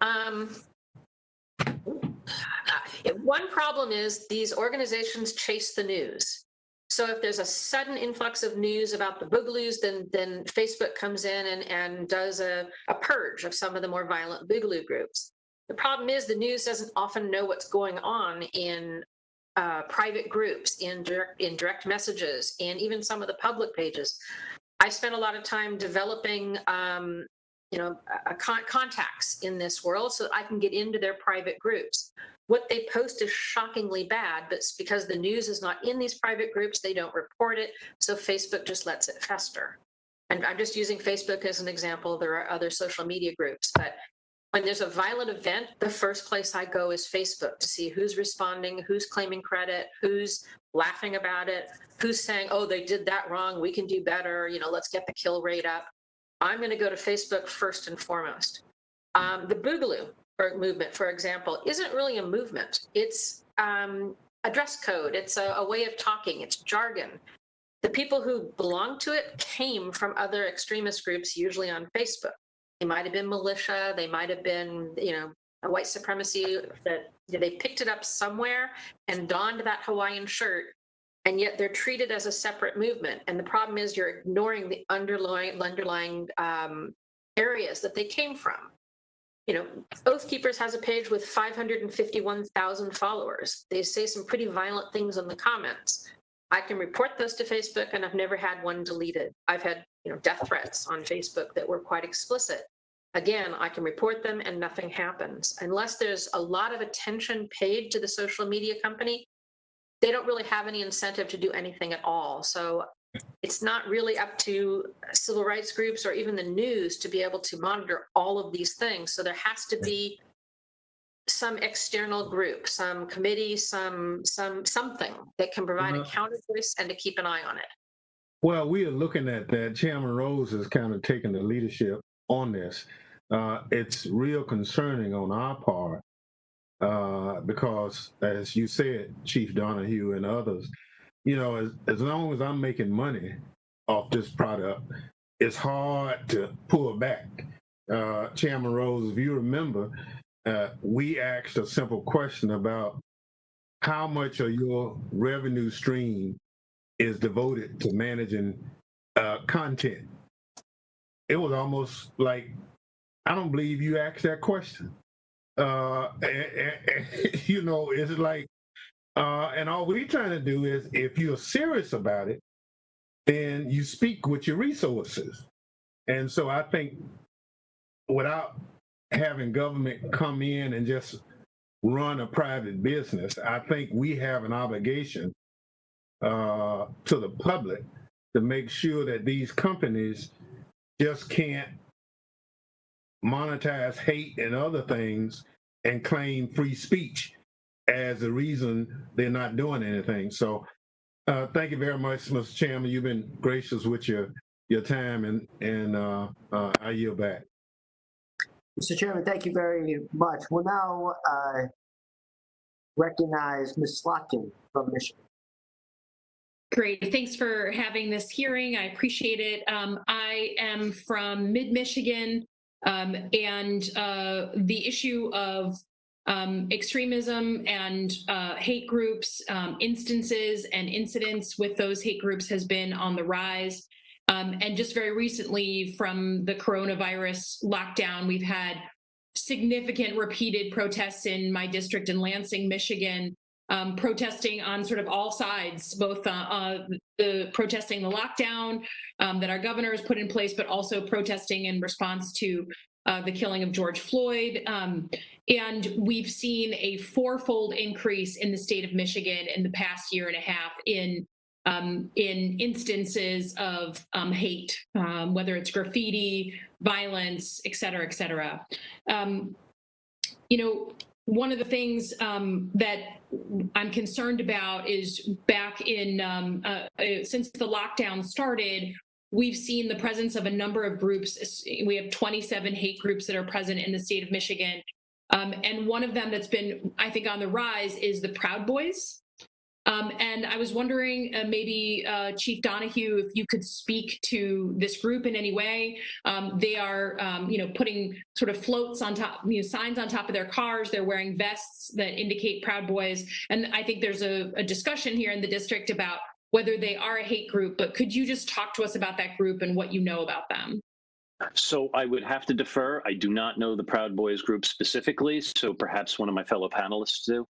One problem is these organizations chase the news. So if there's a sudden influx of news about the boogaloos, then Facebook comes in and does a purge of some of the more violent boogaloo groups. The problem is the news doesn't often know what's going on in private groups, in direct messages, and even some of the public pages. I spent a lot of time developing contacts in this world so that I can get into their private groups. What they post is shockingly bad, but it's because the news is not in these private groups, they don't report it, so Facebook just lets it fester. And I'm just using Facebook as an example. There are other social media groups, but when there's a violent event, the first place I go is Facebook to see who's responding, who's claiming credit, who's laughing about it, who's saying, oh, they did that wrong, we can do better, let's get the kill rate up. I'm going to go to Facebook first and foremost. The Boogaloo movement, for example, isn't really a movement. It's a dress code. It's a way of talking. It's jargon. The people who belong to it came from other extremist groups, usually on Facebook. They might have been militia. They might have been, a white supremacy that they picked it up somewhere and donned that Hawaiian shirt, and yet they're treated as a separate movement. And the problem is you're ignoring the underlying areas that they came from. Oath Keepers has a page with 551,000 followers. They say some pretty violent things in the comments. I can report those to Facebook, and I've never had one deleted. I've had, death threats on Facebook that were quite explicit. Again, I can report them and nothing happens. Unless there's a lot of attention paid to the social media company, they don't really have any incentive to do anything at all. So it's not really up to civil rights groups or even the news to be able to monitor all of these things. So there has to be some external group, some committee, something that can provide a counter voice and to keep an eye on it. Well, we are looking at that. Chairman Rose is kind of taking the leadership on this. It's real concerning on our part because, as you said, Chief Donahue and others, as long as I'm making money off this product, it's hard to pull back. Chairman Rose, if you remember, we asked a simple question about how much of your revenue stream is devoted to managing content. It was almost like, I don't believe you asked that question. It's like, and all we're trying to do is, if you're serious about it, then you speak with your resources. And so I think without having government come in and just run a private business, I think we have an obligation to the public to make sure that these companies just can't monetize hate and other things and claim free speech as the reason they're not doing anything. So thank you very much, Mr. Chairman. You've been gracious with your time, and I yield back. Mr. Chairman, thank you very much. We'll now recognize Ms. Slotkin from Michigan. Great. Thanks for having this hearing. I appreciate it. I am from mid-Michigan, and the issue of extremism and hate groups, instances and incidents with those hate groups has been on the rise. And just very recently, from the coronavirus lockdown, we've had significant repeated protests in my district in Lansing, Michigan, protesting on sort of all sides, both the protesting the lockdown that our governor has put in place, but also protesting in response to the killing of George Floyd. And we've seen a fourfold increase in the state of Michigan in the past year and a half in instances of hate, whether it's graffiti, violence, et cetera, et cetera. One of the things that I'm concerned about is back in, since the lockdown started, we've seen the presence of a number of groups. We have 27 hate groups that are present in the state of Michigan. And one of them that's been, I think, on the rise is the Proud Boys. And I was wondering, maybe Chief Donahue, if you could speak to this group in any way. They are, putting sort of floats on top, signs on top of their cars. They're wearing vests that indicate Proud Boys. And I think there's a discussion here in the district about whether they are a hate group. But could you just talk to us about that group and what you know about them? So I would have to defer. I do not know the Proud Boys group specifically, so perhaps one of my fellow panelists do.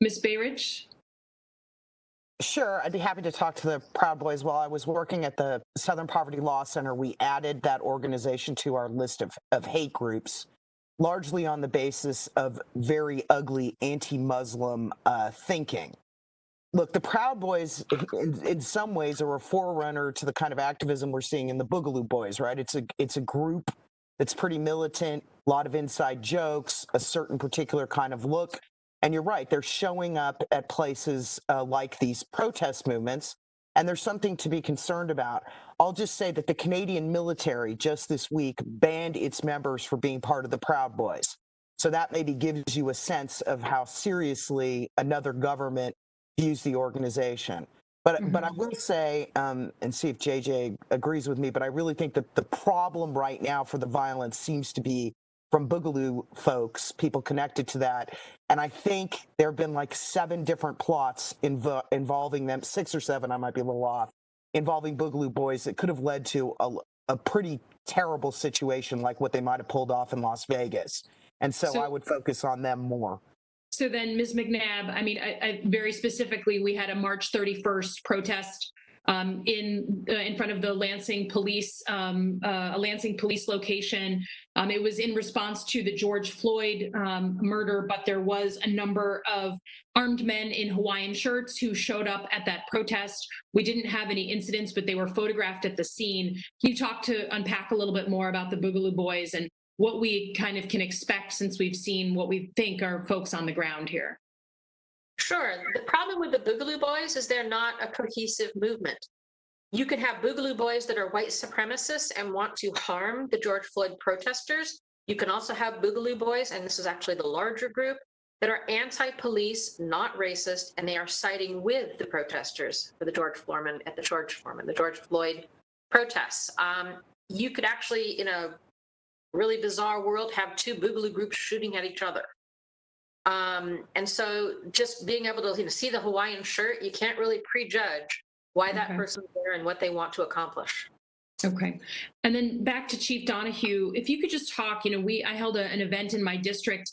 Ms. Bayridge? Sure, I'd be happy to talk to the Proud Boys. While I was working at the Southern Poverty Law Center, we added that organization to our list of hate groups, largely on the basis of very ugly anti-Muslim thinking. Look, the Proud Boys, in some ways, are a forerunner to the kind of activism we're seeing in the Boogaloo Boys, right? It's a group that's pretty militant, a lot of inside jokes, a certain particular kind of look. And you're right, they're showing up at places like these protest movements, and there's something to be concerned about. I'll just say that the Canadian military just this week banned its members for being part of the Proud Boys. So that maybe gives you a sense of how seriously another government views the organization. But I will say, and see if JJ agrees with me, but I really think that the problem right now for the violence seems to be from Boogaloo folks, people connected to that. And I think there have been like 7 different plots involving them, 6 or 7, I might be a little off, involving Boogaloo Boys that could have led to a pretty terrible situation like what they might have pulled off in Las Vegas. And so I would focus on them more. So then, Ms. McNabb, I mean, I very specifically, we had a March 31st protest in front of the Lansing police, a Lansing police location. It was in response to the George Floyd murder, but there was a number of armed men in Hawaiian shirts who showed up at that protest. We didn't have any incidents, but they were photographed at the scene. Can you unpack a little bit more about the Boogaloo Boys and what we kind of can expect since we've seen what we think are folks on the ground here? Sure. The problem with the Boogaloo Boys is they're not a cohesive movement. You can have Boogaloo Boys that are white supremacists and want to harm the George Floyd protesters. You can also have Boogaloo Boys, and this is actually the larger group, that are anti-police, not racist, and they are siding with the protesters for the George Floyd protests. You could actually, in a really bizarre world, have 2 Boogaloo groups shooting at each other. And so just being able to see the Hawaiian shirt, you can't really prejudge why that person's there and what they want to accomplish. Okay. And then back to Chief Donahue, if you could just talk, I held an event in my district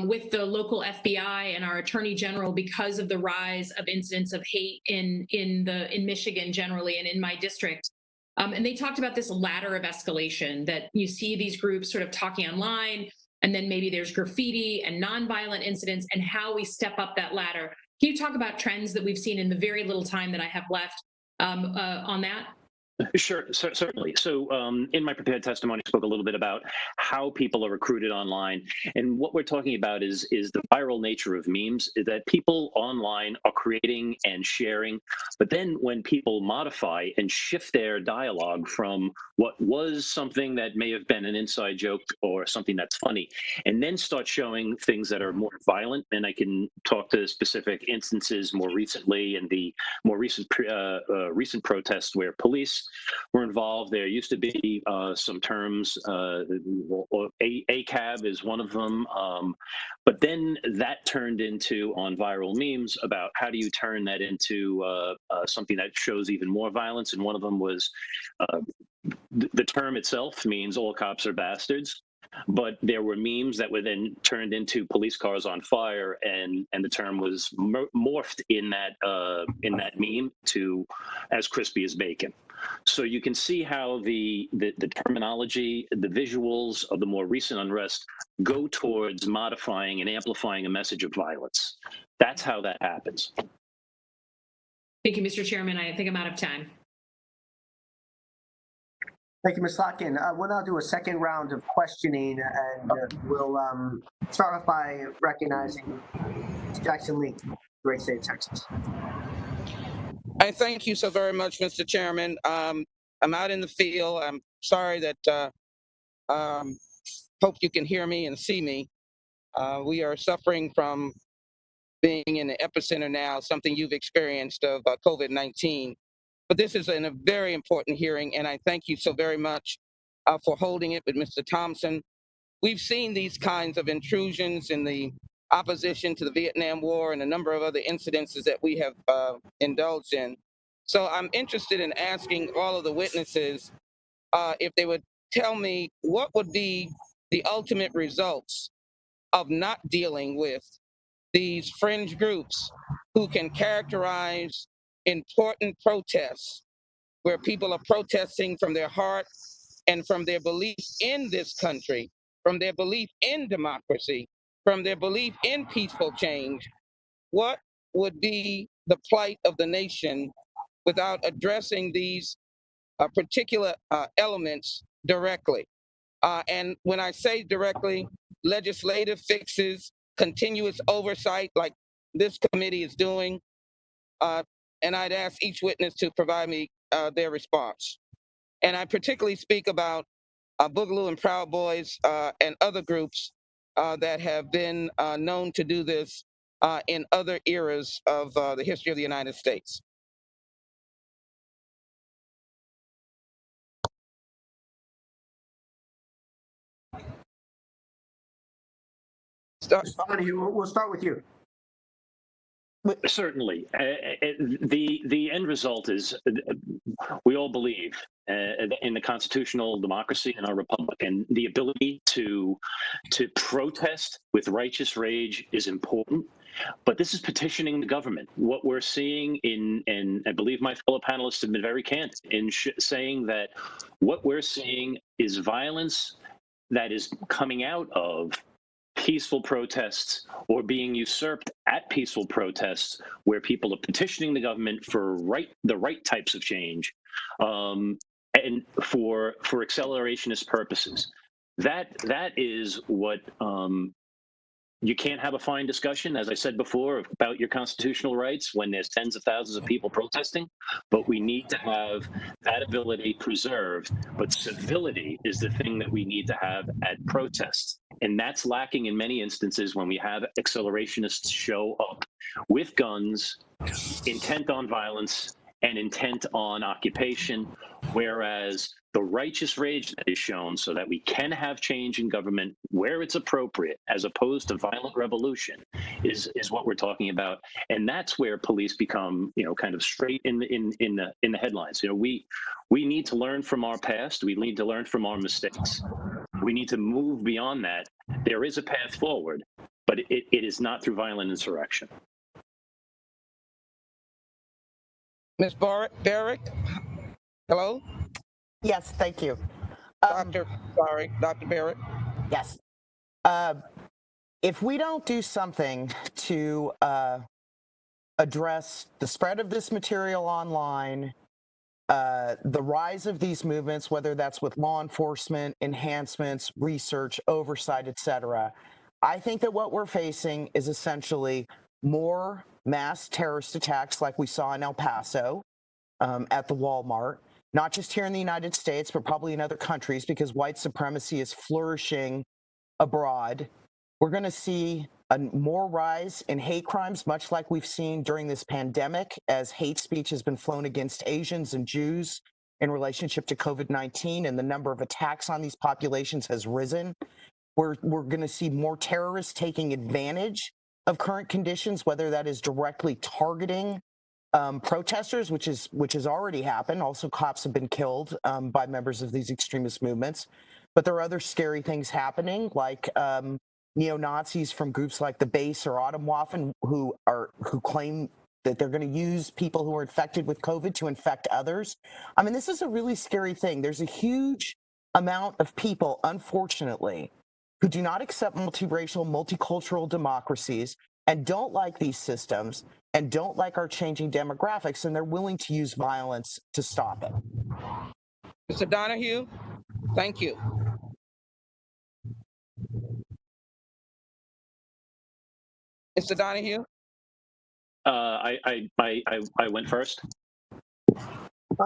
with the local FBI and our Attorney General because of the rise of incidents of hate in Michigan generally and in my district. And they talked about this ladder of escalation that you see these groups sort of talking online, and then maybe there's graffiti and nonviolent incidents and how we step up that ladder. Can you talk about trends that we've seen in the very little time that I have left on that? Sure, certainly. So, in my prepared testimony, I spoke a little bit about how people are recruited online, and what we're talking about is the viral nature of memes. That people online are creating and sharing, but then when people modify and shift their dialogue from what was something that may have been an inside joke or something that's funny, and then start showing things that are more violent, and I can talk to specific instances more recently in the more recent protests where police were involved. There used to be some terms, ACAB is one of them. But then that turned into on viral memes about how do you turn that into something that shows even more violence. And one of them was the term itself means all cops are bastards. But there were memes that were then turned into police cars on fire, and the term was morphed in that meme to as crispy as bacon. So you can see how the terminology, the visuals of the more recent unrest go towards modifying and amplifying a message of violence. That's how that happens. Thank you, Mr. Chairman. I think I'm out of time. Thank you, Ms. Slotkin. We'll now do a second round of questioning, and we'll start off by recognizing Jackson Lee, great state of Texas. I thank you so very much, Mr. Chairman. I'm out in the field. I'm sorry that, hope you can hear me and see me. We are suffering from being in the epicenter now, something you've experienced of COVID-19. But this is a very important hearing, and I thank you so very much for holding it with Mr. Thompson. We've seen these kinds of intrusions in the opposition to the Vietnam War and a number of other incidences that we have indulged in. So I'm interested in asking all of the witnesses if they would tell me what would be the ultimate results of not dealing with these fringe groups who can characterize important protests where people are protesting from their heart and from their belief in this country, from their belief in democracy, from their belief in peaceful change. What would be the plight of the nation without addressing these particular elements directly? And when I say directly, legislative fixes, continuous oversight like this committee is doing, and I'd ask each witness to provide me their response. And I particularly speak about Boogaloo and Proud Boys and other groups that have been known to do this in other eras of the history of the United States. We'll start with you. Certainly. The end result is we all believe in the constitutional democracy in our republic, and the ability to protest with righteous rage is important. But this is petitioning the government. What we're seeing and I believe my fellow panelists have been very candid in saying that what we're seeing is violence that is coming out of peaceful protests or being usurped at peaceful protests where people are petitioning the government for the right types of change and for accelerationist purposes. That is what you can't have a fine discussion, as I said before, about your constitutional rights when there's tens of thousands of people protesting, but we need to have that ability preserved. But civility is the thing that we need to have at protests. And that's lacking in many instances when we have accelerationists show up with guns, intent on violence, and intent on occupation, whereas the righteous rage that is shown so that we can have change in government where it's appropriate, as opposed to violent revolution, is what we're talking about. And that's where police become, kind of straight in the headlines. We need to learn from our past. We need to learn from our mistakes. We need to move beyond that. There is a path forward, but it is not through violent insurrection. Ms. Barrick, hello? Yes, thank you. Dr. Barrett. Yes. If we don't do something to address the spread of this material online, the rise of these movements, whether that's with law enforcement, enhancements, research, oversight, et cetera, I think that what we're facing is essentially more mass terrorist attacks like we saw in El Paso at the Walmart, not just here in the United States, but probably in other countries because white supremacy is flourishing abroad. We're going to see a more rise in hate crimes, much like we've seen during this pandemic, as hate speech has been flown against Asians and Jews in relationship to COVID-19, and the number of attacks on these populations has risen. We're going to see more terrorists taking advantage of current conditions, whether that is directly targeting protesters, which has already happened. Also, cops have been killed by members of these extremist movements. But there are other scary things happening, like neo-Nazis from groups like the Base or Atomwaffen who claim that they're going to use people who are infected with COVID to infect others. I mean, this is a really scary thing. There's a huge amount of people, unfortunately, who do not accept multiracial, multicultural democracies and don't like these systems and don't like our changing demographics, and they're willing to use violence to stop it. Mr. Donahue, thank you. Mr. Donahue? I went first.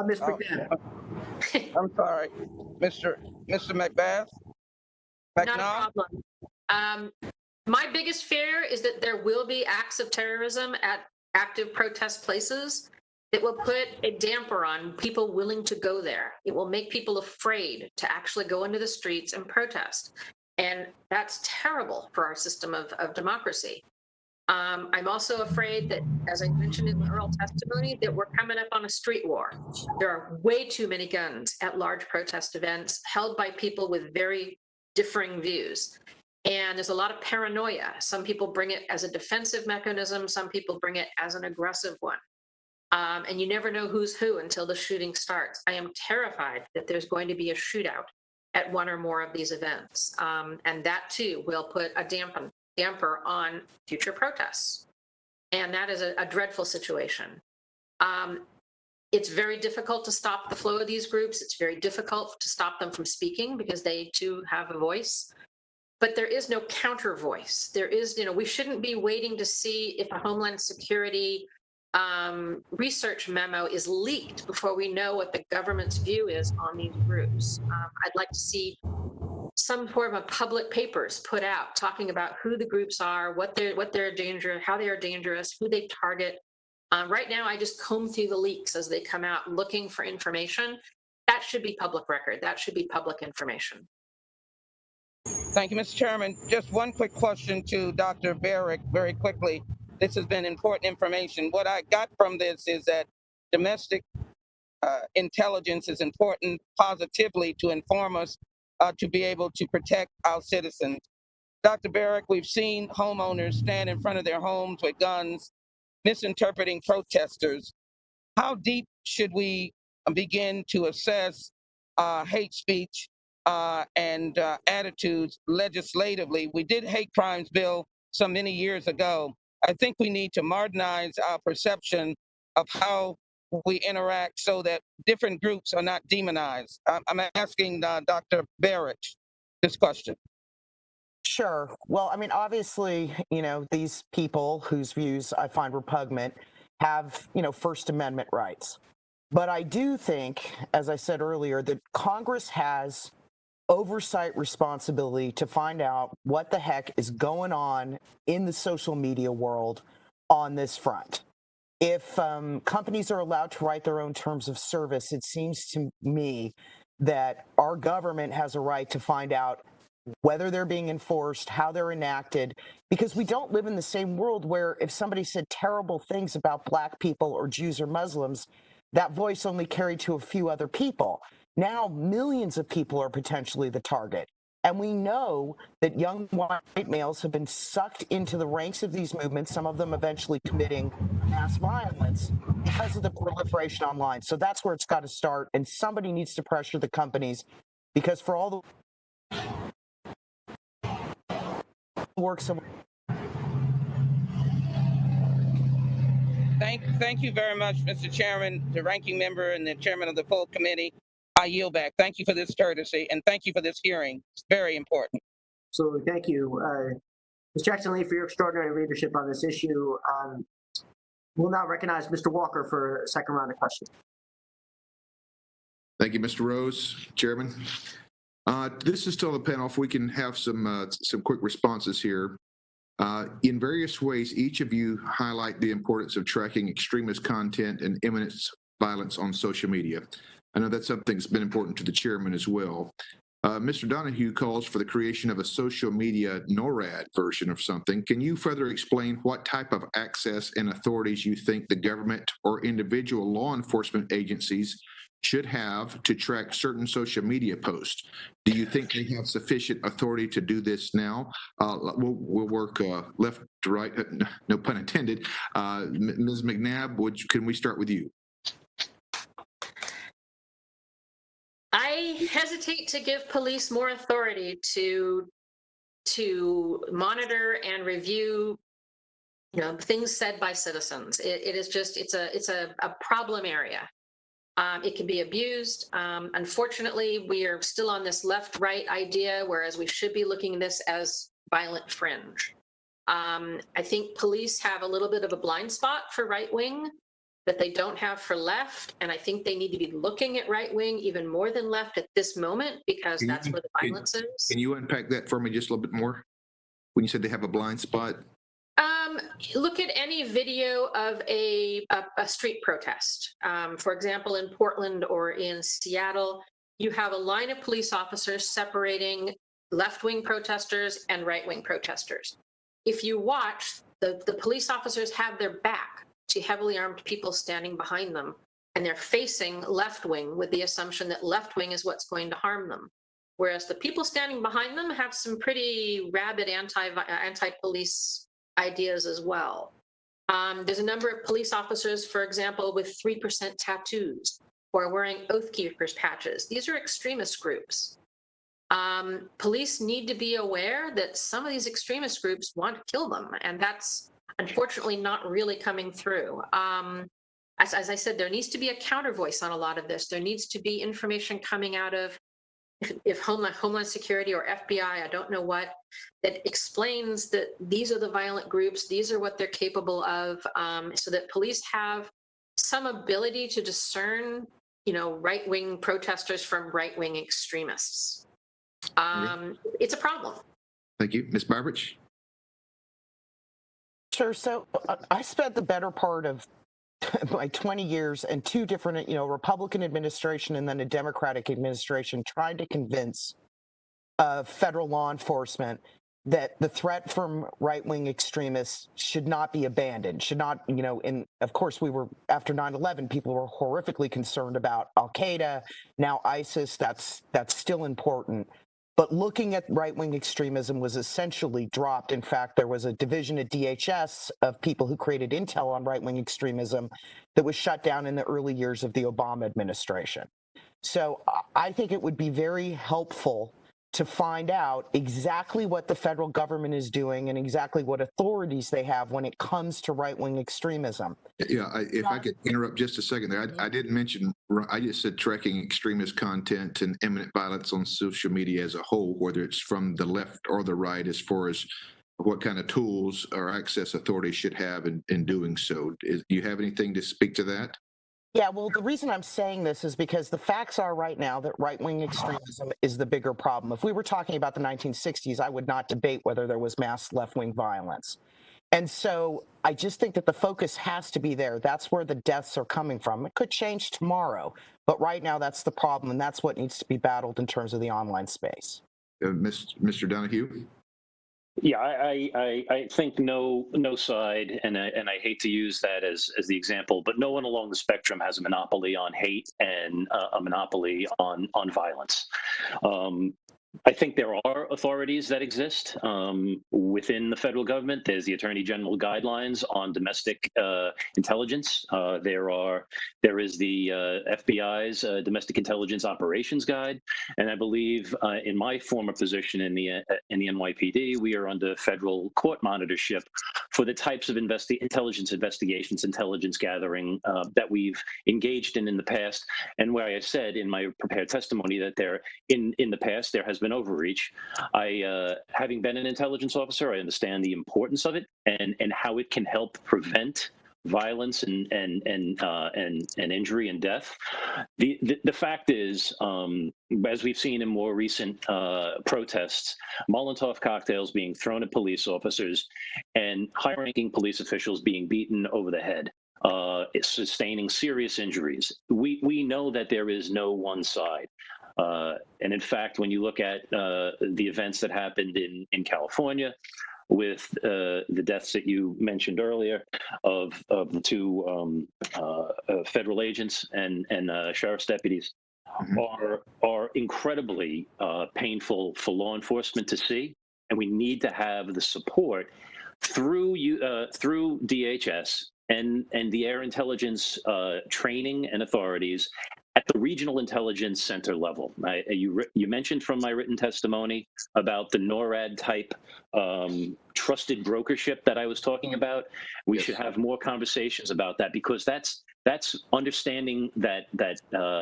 Ms. McNabb. I'm sorry. Mr. McBath? Not a problem. My biggest fear is that there will be acts of terrorism at active protest places that will put a damper on people willing to go there. It will make people afraid to actually go into the streets and protest. And that's terrible for our system of democracy. I'm also afraid that, as I mentioned in the oral testimony, that we're coming up on a street war. There are way too many guns at large protest events held by people with very differing views. And there's a lot of paranoia. Some people bring it as a defensive mechanism. Some people bring it as an aggressive one. And you never know who's who until the shooting starts. I am terrified that there's going to be a shootout at one or more of these events. And that too will put a damper on future protests. And that is a dreadful situation. It's very difficult to stop the flow of these groups. It's very difficult to stop them from speaking because they too have a voice. But there is no counter voice. There is, we shouldn't be waiting to see if a Homeland Security research memo is leaked before we know what the government's view is on these groups. I'd like to see some form of public papers put out talking about who the groups are, what they're dangerous, how they are dangerous, who they target. Right now, I just comb through the leaks as they come out looking for information. That should be public record. That should be public information. Thank you, Mr. Chairman. Just one quick question to Dr. Barrick very quickly. This has been important information. What I got from this is that domestic intelligence is important positively to inform us to be able to protect our citizens. Dr. Barrick, we've seen homeowners stand in front of their homes with guns, misinterpreting protesters. How deep should we begin to assess hate speech and attitudes legislatively? We did hate crimes bill so many years ago. I think we need to modernize our perception of how we interact so that different groups are not demonized. I'm asking Dr. Barrett this question. Sure. Well, I mean, obviously, these people whose views I find repugnant have, First Amendment rights. But I do think, as I said earlier, that Congress has oversight responsibility to find out what the heck is going on in the social media world on this front. If companies are allowed to write their own terms of service, it seems to me that our government has a right to find out whether they're being enforced, how they're enacted, because we don't live in the same world where if somebody said terrible things about Black people or Jews or Muslims, that voice only carried to a few other people. Now, millions of people are potentially the target. And we know that young white males have been sucked into the ranks of these movements, some of them eventually committing mass violence because of the proliferation online. So that's where it's got to start. And somebody needs to pressure the companies, because for all the works of Thank you very much, Mr. Chairman, the ranking member, and the chairman of the full committee. I yield back. Thank you for this courtesy, and thank you for this hearing. It's very important. So thank you, Ms. Jackson-Lee, for your extraordinary leadership on this issue. We'll now recognize Mr. Walker for a second round of questions. Thank you, Mr. Rose, Chairman. This is still a panel. If we can have some quick responses here. In various ways, each of you highlight the importance of tracking extremist content and imminent violence on social media. I know that's something that's been important to the chairman as well. Mr. Donahue calls for the creation of a social media NORAD version of something. Can you further explain what type of access and authorities you think the government or individual law enforcement agencies should have to track certain social media posts? Do you think they have sufficient authority to do this now? We'll work left to right, no pun intended. Ms. McNabb, can we start with you? I hesitate to give police more authority to monitor and review, things said by citizens. It is just it's a problem area. It can be abused. Unfortunately, we are still on this left-right idea, whereas we should be looking at this as violent fringe. I think police have a little bit of a blind spot for right-wing that they don't have for left, and I think they need to be looking at right-wing even more than left at this moment, because that's where the violence is. Can you unpack that for me just a little bit more? When you said they have a blind spot? Look at any video of a street protest. For example, in Portland or in Seattle, you have a line of police officers separating left-wing protesters and right-wing protesters. If you watch, the police officers have their back to heavily armed people standing behind them, and they're facing left-wing with the assumption that left-wing is what's going to harm them. Whereas the people standing behind them have some pretty rabid anti-police ideas as well. There's a number of police officers, for example, with 3% tattoos or wearing Oath Keepers patches. These are extremist groups. Police need to be aware that some of these extremist groups want to kill them, and that's unfortunately not really coming through. As I said, there needs to be a counter voice on a lot of this. There needs to be information coming out of if Homeland Security or FBI, I don't know what, that explains that these are the violent groups, these are what they're capable of, so that police have some ability to discern, right-wing protesters from right-wing extremists. It's a problem. Thank you. Ms. Barbich? Sure. So I spent the better part of like 20 years in two different, Republican administration and then a Democratic administration trying to convince federal law enforcement that the threat from right-wing extremists should not be abandoned, should not, and of course we were, after 9/11, people were horrifically concerned about Al-Qaeda, now ISIS, that's still important. But looking at right-wing extremism was essentially dropped. In fact, there was a division at DHS of people who created intel on right-wing extremism that was shut down in the early years of the Obama administration. So I think it would be very helpful to find out exactly what the federal government is doing and exactly what authorities they have when it comes to right-wing extremism. Yeah, if I could interrupt just a second there. I didn't mention, I just said tracking extremist content and imminent violence on social media as a whole, whether it's from the left or the right, as far as what kind of tools or access authorities should have in doing so. Do you have anything to speak to that? Yeah, well, the reason I'm saying this is because the facts are right now that right-wing extremism is the bigger problem. If we were talking about the 1960s, I would not debate whether there was mass left-wing violence. And so I just think that the focus has to be there. That's where the deaths are coming from. It could change tomorrow, but right now that's the problem, and that's what needs to be battled in terms of the online space. Mr. Donahue? Yeah, I think no side, and I hate to use that as the example, but no one along the spectrum has a monopoly on hate and a monopoly on violence. I think there are authorities that exist within the federal government. There's the Attorney General guidelines on domestic intelligence. There is the FBI's Domestic Intelligence Operations Guide, and I believe in my former position in the NYPD, we are under federal court monitorship for the types of intelligence investigations, intelligence gathering that we've engaged in the past, and where I said in my prepared testimony that in the past there has been overreach. Having been an intelligence officer, I understand the importance of it and how it can help prevent violence and injury and death. The fact is, as we've seen in more recent protests, Molotov cocktails being thrown at police officers and high-ranking police officials being beaten over the head. Sustaining serious injuries. We know that there is no one side. And in fact, when you look at the events that happened in California with the deaths that you mentioned earlier of the two federal agents and sheriff's deputies are incredibly painful for law enforcement to see. And we need to have the support through DHS and the air intelligence training and authorities at the regional intelligence center level. You mentioned from my written testimony about the NORAD type trusted brokership that I was talking about. We should have more conversations about that, because that's understanding that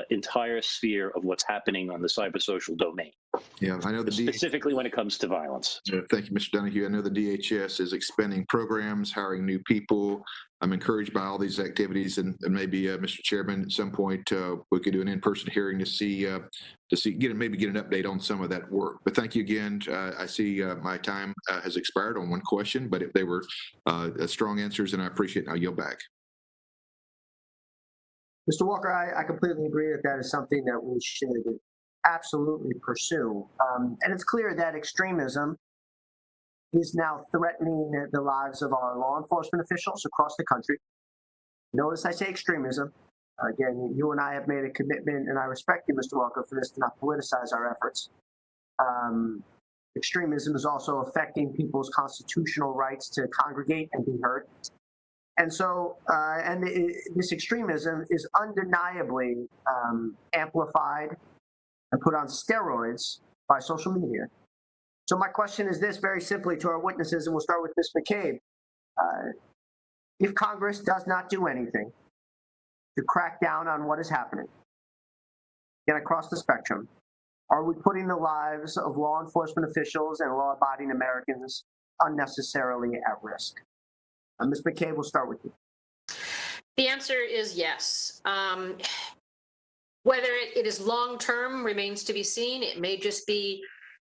entire sphere of what's happening on the cybersocial domain. Yeah, I know specifically when it comes to violence. Thank you, Mr. Donahue. I know the DHS is expanding programs, hiring new people. I'm encouraged by all these activities, and maybe, Mr. Chairman, at some point we could do an in-person hearing to get an update on some of that work. But thank you again. I see my time has expired on one question, but if they were strong answers, and I appreciate it. I'll yield back. Mr. Walker, I completely agree that is something that we should absolutely pursue. And it's clear that extremism is now threatening the lives of our law enforcement officials across the country. Notice I say extremism. Again, you and I have made a commitment, and I respect you, Mr. Walker, for this, to not politicize our efforts. Extremism is also affecting people's constitutional rights to congregate and be heard. And so, this extremism is undeniably amplified and put on steroids by social media. So my question is this, very simply, to our witnesses, and we'll start with Ms. McCabe. If Congress does not do anything to crack down on what is happening, get across the spectrum, are we putting the lives of law enforcement officials and law-abiding Americans unnecessarily at risk? Ms. McCabe, we'll start with you. The answer is yes. Whether it is long-term remains to be seen. It may just be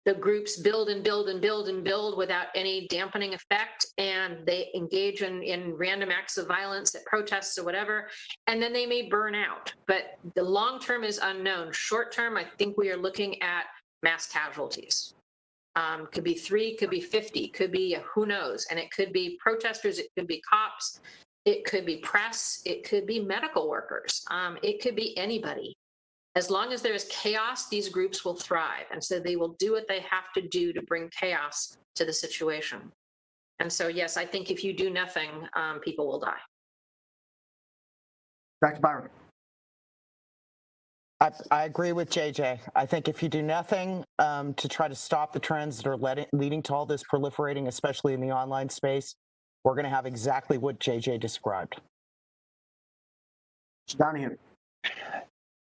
the groups build and build and build and build without any dampening effect, and they engage in random acts of violence at protests or whatever, and then they may burn out. But the long-term is unknown. Short-term, I think we are looking at mass casualties. Could be 3, could be 50, could be who knows, and it could be protesters, it could be cops, it could be press, it could be medical workers, it could be anybody. As long as there is chaos, these groups will thrive, and so they will do what they have to do to bring chaos to the situation. And so, yes, I think if you do nothing, people will die. Dr. Byron. I agree with JJ. I think if you do nothing to try to stop the trends that are leading to all this proliferating, especially in the online space, we're going to have exactly what JJ described. Donahue.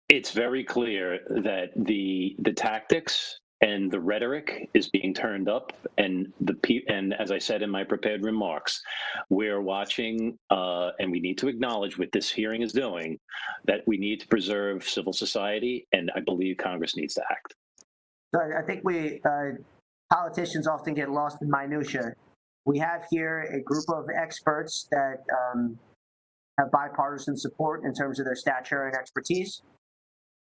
It's very clear that the tactics and the rhetoric is being turned up, and as I said in my prepared remarks, we're watching, and we need to acknowledge what this hearing is doing, that we need to preserve civil society, and I believe Congress needs to act. I think politicians often get lost in minutia. We have here a group of experts that have bipartisan support in terms of their stature and expertise.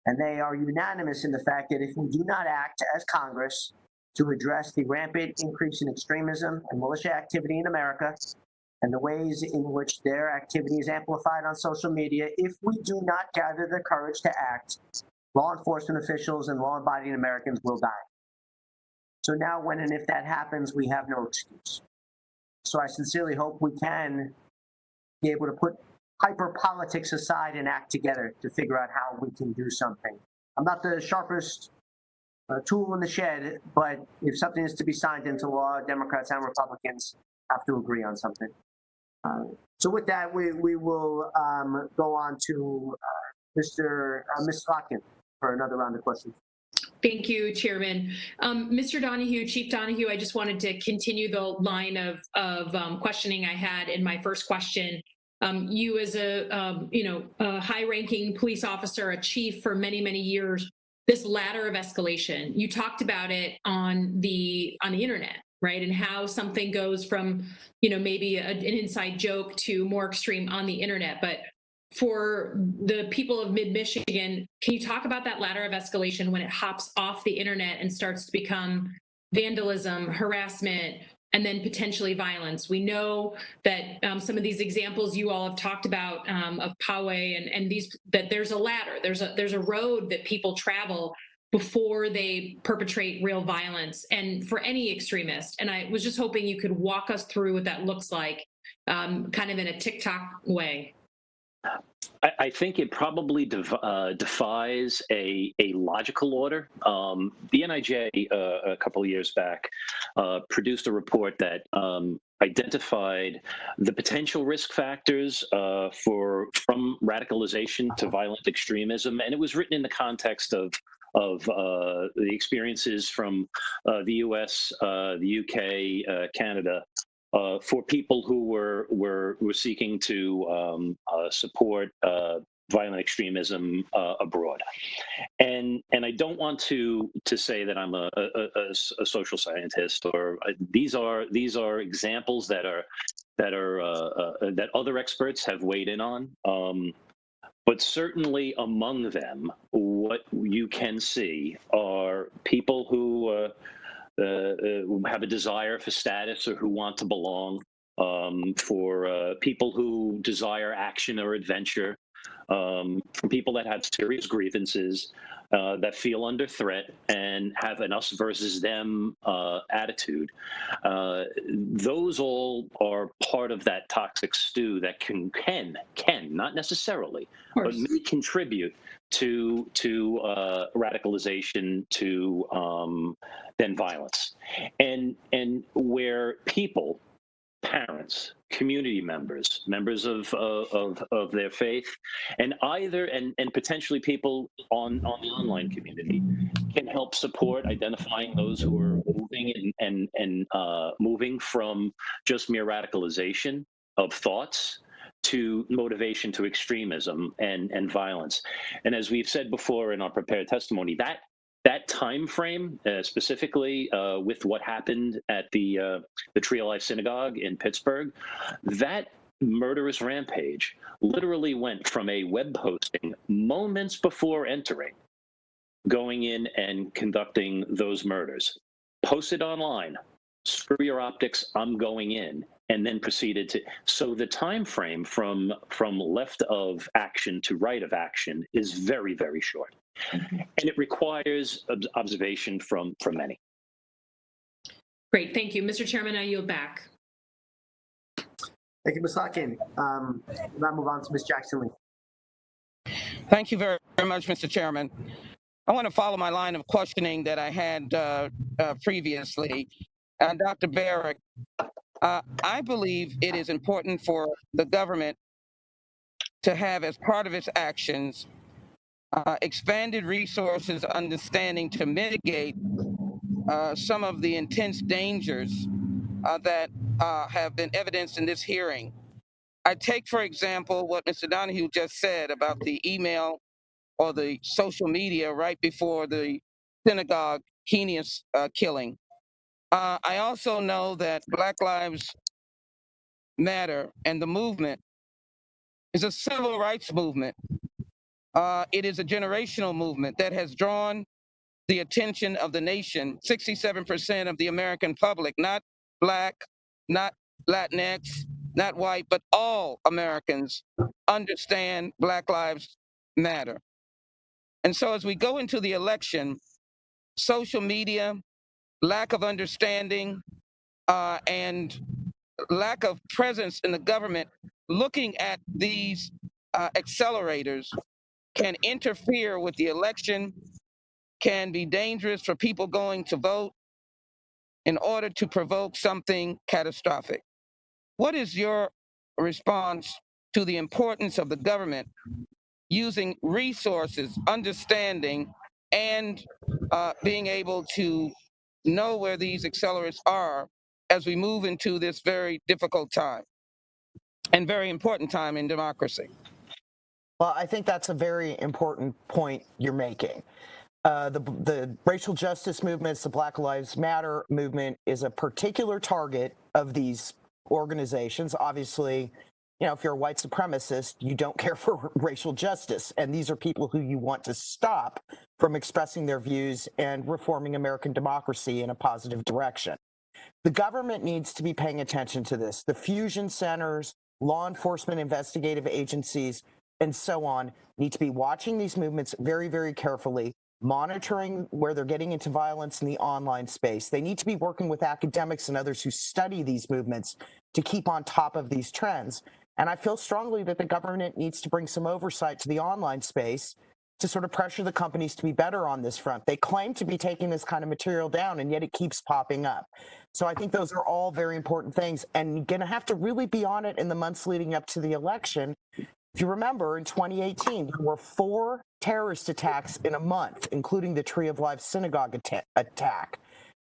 And they are unanimous in the fact that if we do not act as Congress to address the rampant increase in extremism and militia activity in America and the ways in which their activity is amplified on social media, if we do not gather the courage to act, law enforcement officials and law-abiding Americans will die. So now when and if that happens, we have no excuse. So I sincerely hope we can be able to put hyper politics aside and act together to figure out how we can do something. I'm not the sharpest tool in the shed, but if something is to be signed into law, Democrats and Republicans have to agree on something. So with that, we will go on to Ms. Slotkin for another round of questions. Thank you, Chairman. Mr. Donahue, Chief Donahue, I just wanted to continue the line of questioning I had in my first question. You, as a a high-ranking police officer, a chief for many, many years, this ladder of escalation. You talked about it on the internet, right? And how something goes from maybe an inside joke to more extreme on the internet, but for the people of mid-Michigan, can you talk about that ladder of escalation when it hops off the internet and starts to become vandalism, harassment, and then potentially violence? We know that some of these examples you all have talked about of Poway and these, that there's a ladder, there's a road that people travel before they perpetrate real violence, and for any extremist. And I was just hoping you could walk us through what that looks like, kind of in a TikTok way. I think it probably defies a logical order. The NIJ a couple of years back produced a report that identified the potential risk factors from radicalization to violent extremism, and it was written in the context of the experiences from the U.S., the UK, Canada. For people who were seeking to support violent extremism abroad, and I don't want to say that I'm a social scientist, or these are examples that other experts have weighed in on. But certainly among them, what you can see are people who have a desire for status or who want to belong, for people who desire action or adventure, for people that have serious grievances, that feel under threat and have an us versus them attitude. Those all are part of that toxic stew that can not necessarily, but may contribute to radicalization, to then violence, and where people, parents, community members of their faith, and potentially people on the online community can help support identifying those who are moving and moving from just mere radicalization of thoughts to motivation to extremism and violence. And as we've said before in our prepared testimony, that time frame, specifically with what happened at the Tree of Life Synagogue in Pittsburgh, that murderous rampage literally went from a web posting moments before entering, going in and conducting those murders, posted online, screw your optics, I'm going in, and then proceeded to. So the time frame from left of action to right of action is very, very short. And it requires observation from many. Great, thank you. Mr. Chairman, I yield back. Thank you, Ms. Slotkin. Now move on to Ms. Jackson-Lee. Thank you very, very much, Mr. Chairman. I want to follow my line of questioning that I had previously. Dr. Barrick, I believe it is important for the government to have, as part of its actions, expanded resources, understanding to mitigate some of the intense dangers that have been evidenced in this hearing. I take, for example, what Mr. Donahue just said about the email or the social media right before the synagogue heinous killing. I also know that Black Lives Matter and the movement is a civil rights movement. It is a generational movement that has drawn the attention of the nation. 67% of the American public, not Black, not Latinx, not white, but all Americans understand Black Lives Matter. And so as we go into the election, social media lack of understanding, and lack of presence in the government looking at these accelerators can interfere with the election, can be dangerous for people going to vote in order to provoke something catastrophic. What is your response to the importance of the government using resources, understanding, and being able to know where these accelerants are as we move into this very difficult time and very important time in democracy? Well, I think that's a very important point you're making. The racial justice movements, the Black Lives Matter movement is a particular target of these organizations. Obviously, if you're a white supremacist, you don't care for racial justice. And these are people who you want to stop from expressing their views and reforming American democracy in a positive direction. The government needs to be paying attention to this. The fusion centers, law enforcement investigative agencies, and so on need to be watching these movements very, very carefully, monitoring where they're getting into violence in the online space. They need to be working with academics and others who study these movements to keep on top of these trends. And I feel strongly that the government needs to bring some oversight to the online space to sort of pressure the companies to be better on this front. They claim to be taking this kind of material down, and yet it keeps popping up. So I think those are all very important things, and you're going to have to really be on it in the months leading up to the election. If you remember, in 2018, there were 4 terrorist attacks in a month, including the Tree of Life synagogue attack,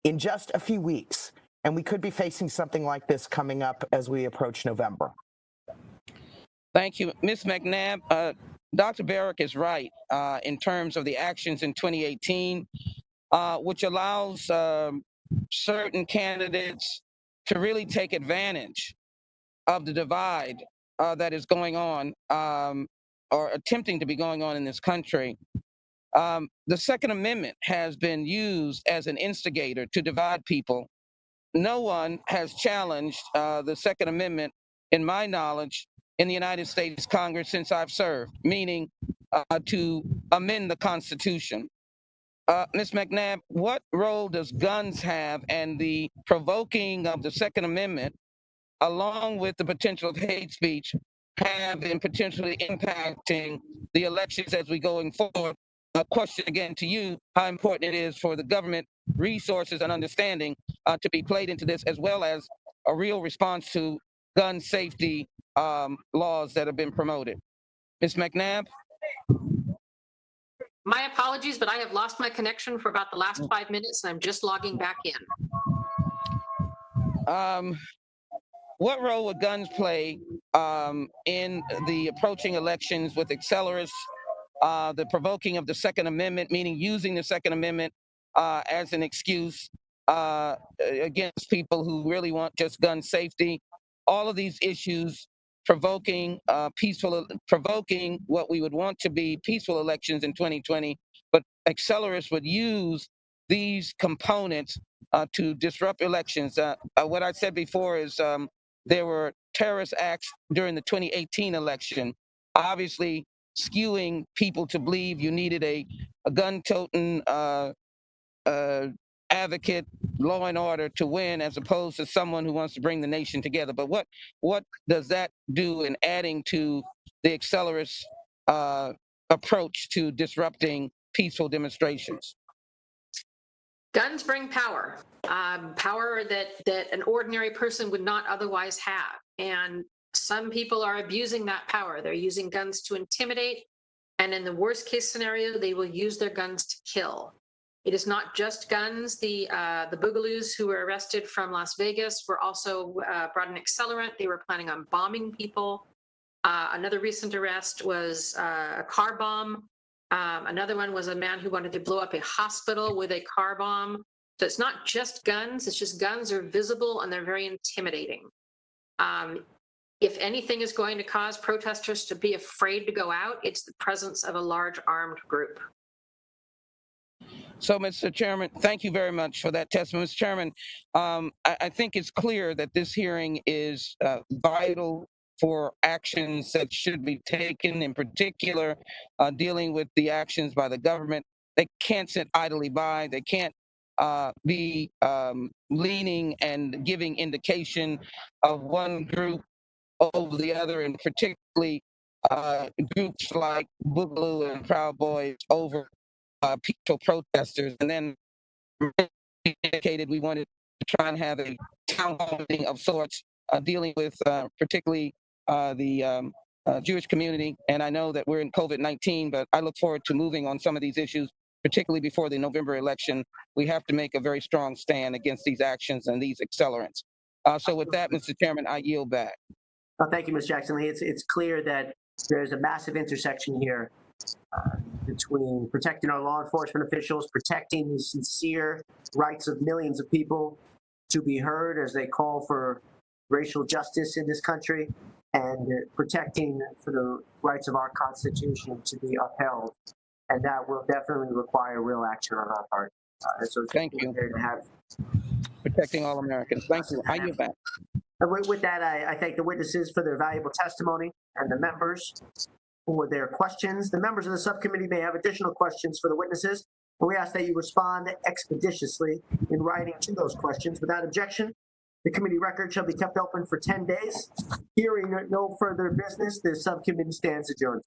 in just a few weeks. And we could be facing something like this coming up as we approach November. Thank you. Ms. McNabb, Dr. Barrick is right in terms of the actions in 2018, which allows certain candidates to really take advantage of the divide that is going on or attempting to be going on in this country. The Second Amendment has been used as an instigator to divide people. No one has challenged the Second Amendment, in my knowledge, in the United States Congress since I've served, meaning to amend the Constitution. Ms. McNabb, what role does guns have and the provoking of the Second Amendment, along with the potential of hate speech, have in potentially impacting the elections as we going forward? A question again to you, how important it is for the government resources and understanding to be played into this, as well as a real response to gun safety laws that have been promoted. Ms. McNabb? My apologies, but I have lost my connection for about the last 5 minutes, and I'm just logging back in. What role would guns play in the approaching elections with accelerists, the provoking of the Second Amendment, meaning using the Second Amendment as an excuse against people who really want just gun safety? All of these issues provoking provoking what we would want to be peaceful elections in 2020, but accelerists would use these components to disrupt elections. What I said before is there were terrorist acts during the 2018 election, obviously skewing people to believe you needed a gun-toting advocate, law and order to win, as opposed to someone who wants to bring the nation together. But what does that do in adding to the accelerist approach to disrupting peaceful demonstrations? Guns bring power, power that an ordinary person would not otherwise have. And some people are abusing that power. They're using guns to intimidate. And in the worst case scenario, they will use their guns to kill. It is not just guns. The Boogaloos who were arrested from Las Vegas were also brought an accelerant. They were planning on bombing people. Another recent arrest was a car bomb. Another one was a man who wanted to blow up a hospital with a car bomb. So it's not just guns. It's just guns are visible and they're very intimidating. If anything is going to cause protesters to be afraid to go out, it's the presence of a large armed group. So, Mr. Chairman, thank you very much for that testimony. Mr. Chairman, I think it's clear that this hearing is vital for actions that should be taken, in particular, dealing with the actions by the government. They can't sit idly by. They can't be leaning and giving indication of one group over the other, and particularly groups like Boogaloo and Proud Boys over peaceful protesters. And then indicated we wanted to try and have a town hall meeting of sorts dealing with particularly the Jewish community. And I know that we're in COVID-19, but I look forward to moving on some of these issues, particularly before the November election. We have to make a very strong stand against these actions and these accelerants. So with that, Mr. Chairman, I yield back. Thank you, Ms. Jackson-Lee. It's clear that there's a massive intersection here between protecting our law enforcement officials, protecting the sincere rights of millions of people to be heard as they call for racial justice in this country, and protecting for the rights of our Constitution to be upheld. And that will definitely require real action on our part. So Thank you. There to have Protecting all Americans. Thank you. I yield back. With that, I thank the witnesses for their valuable testimony and the members for their questions. The members of the subcommittee may have additional questions for the witnesses, and we ask that you respond expeditiously in writing to those questions. Without objection, the committee record shall be kept open for 10 days. Hearing no further business, the subcommittee stands adjourned.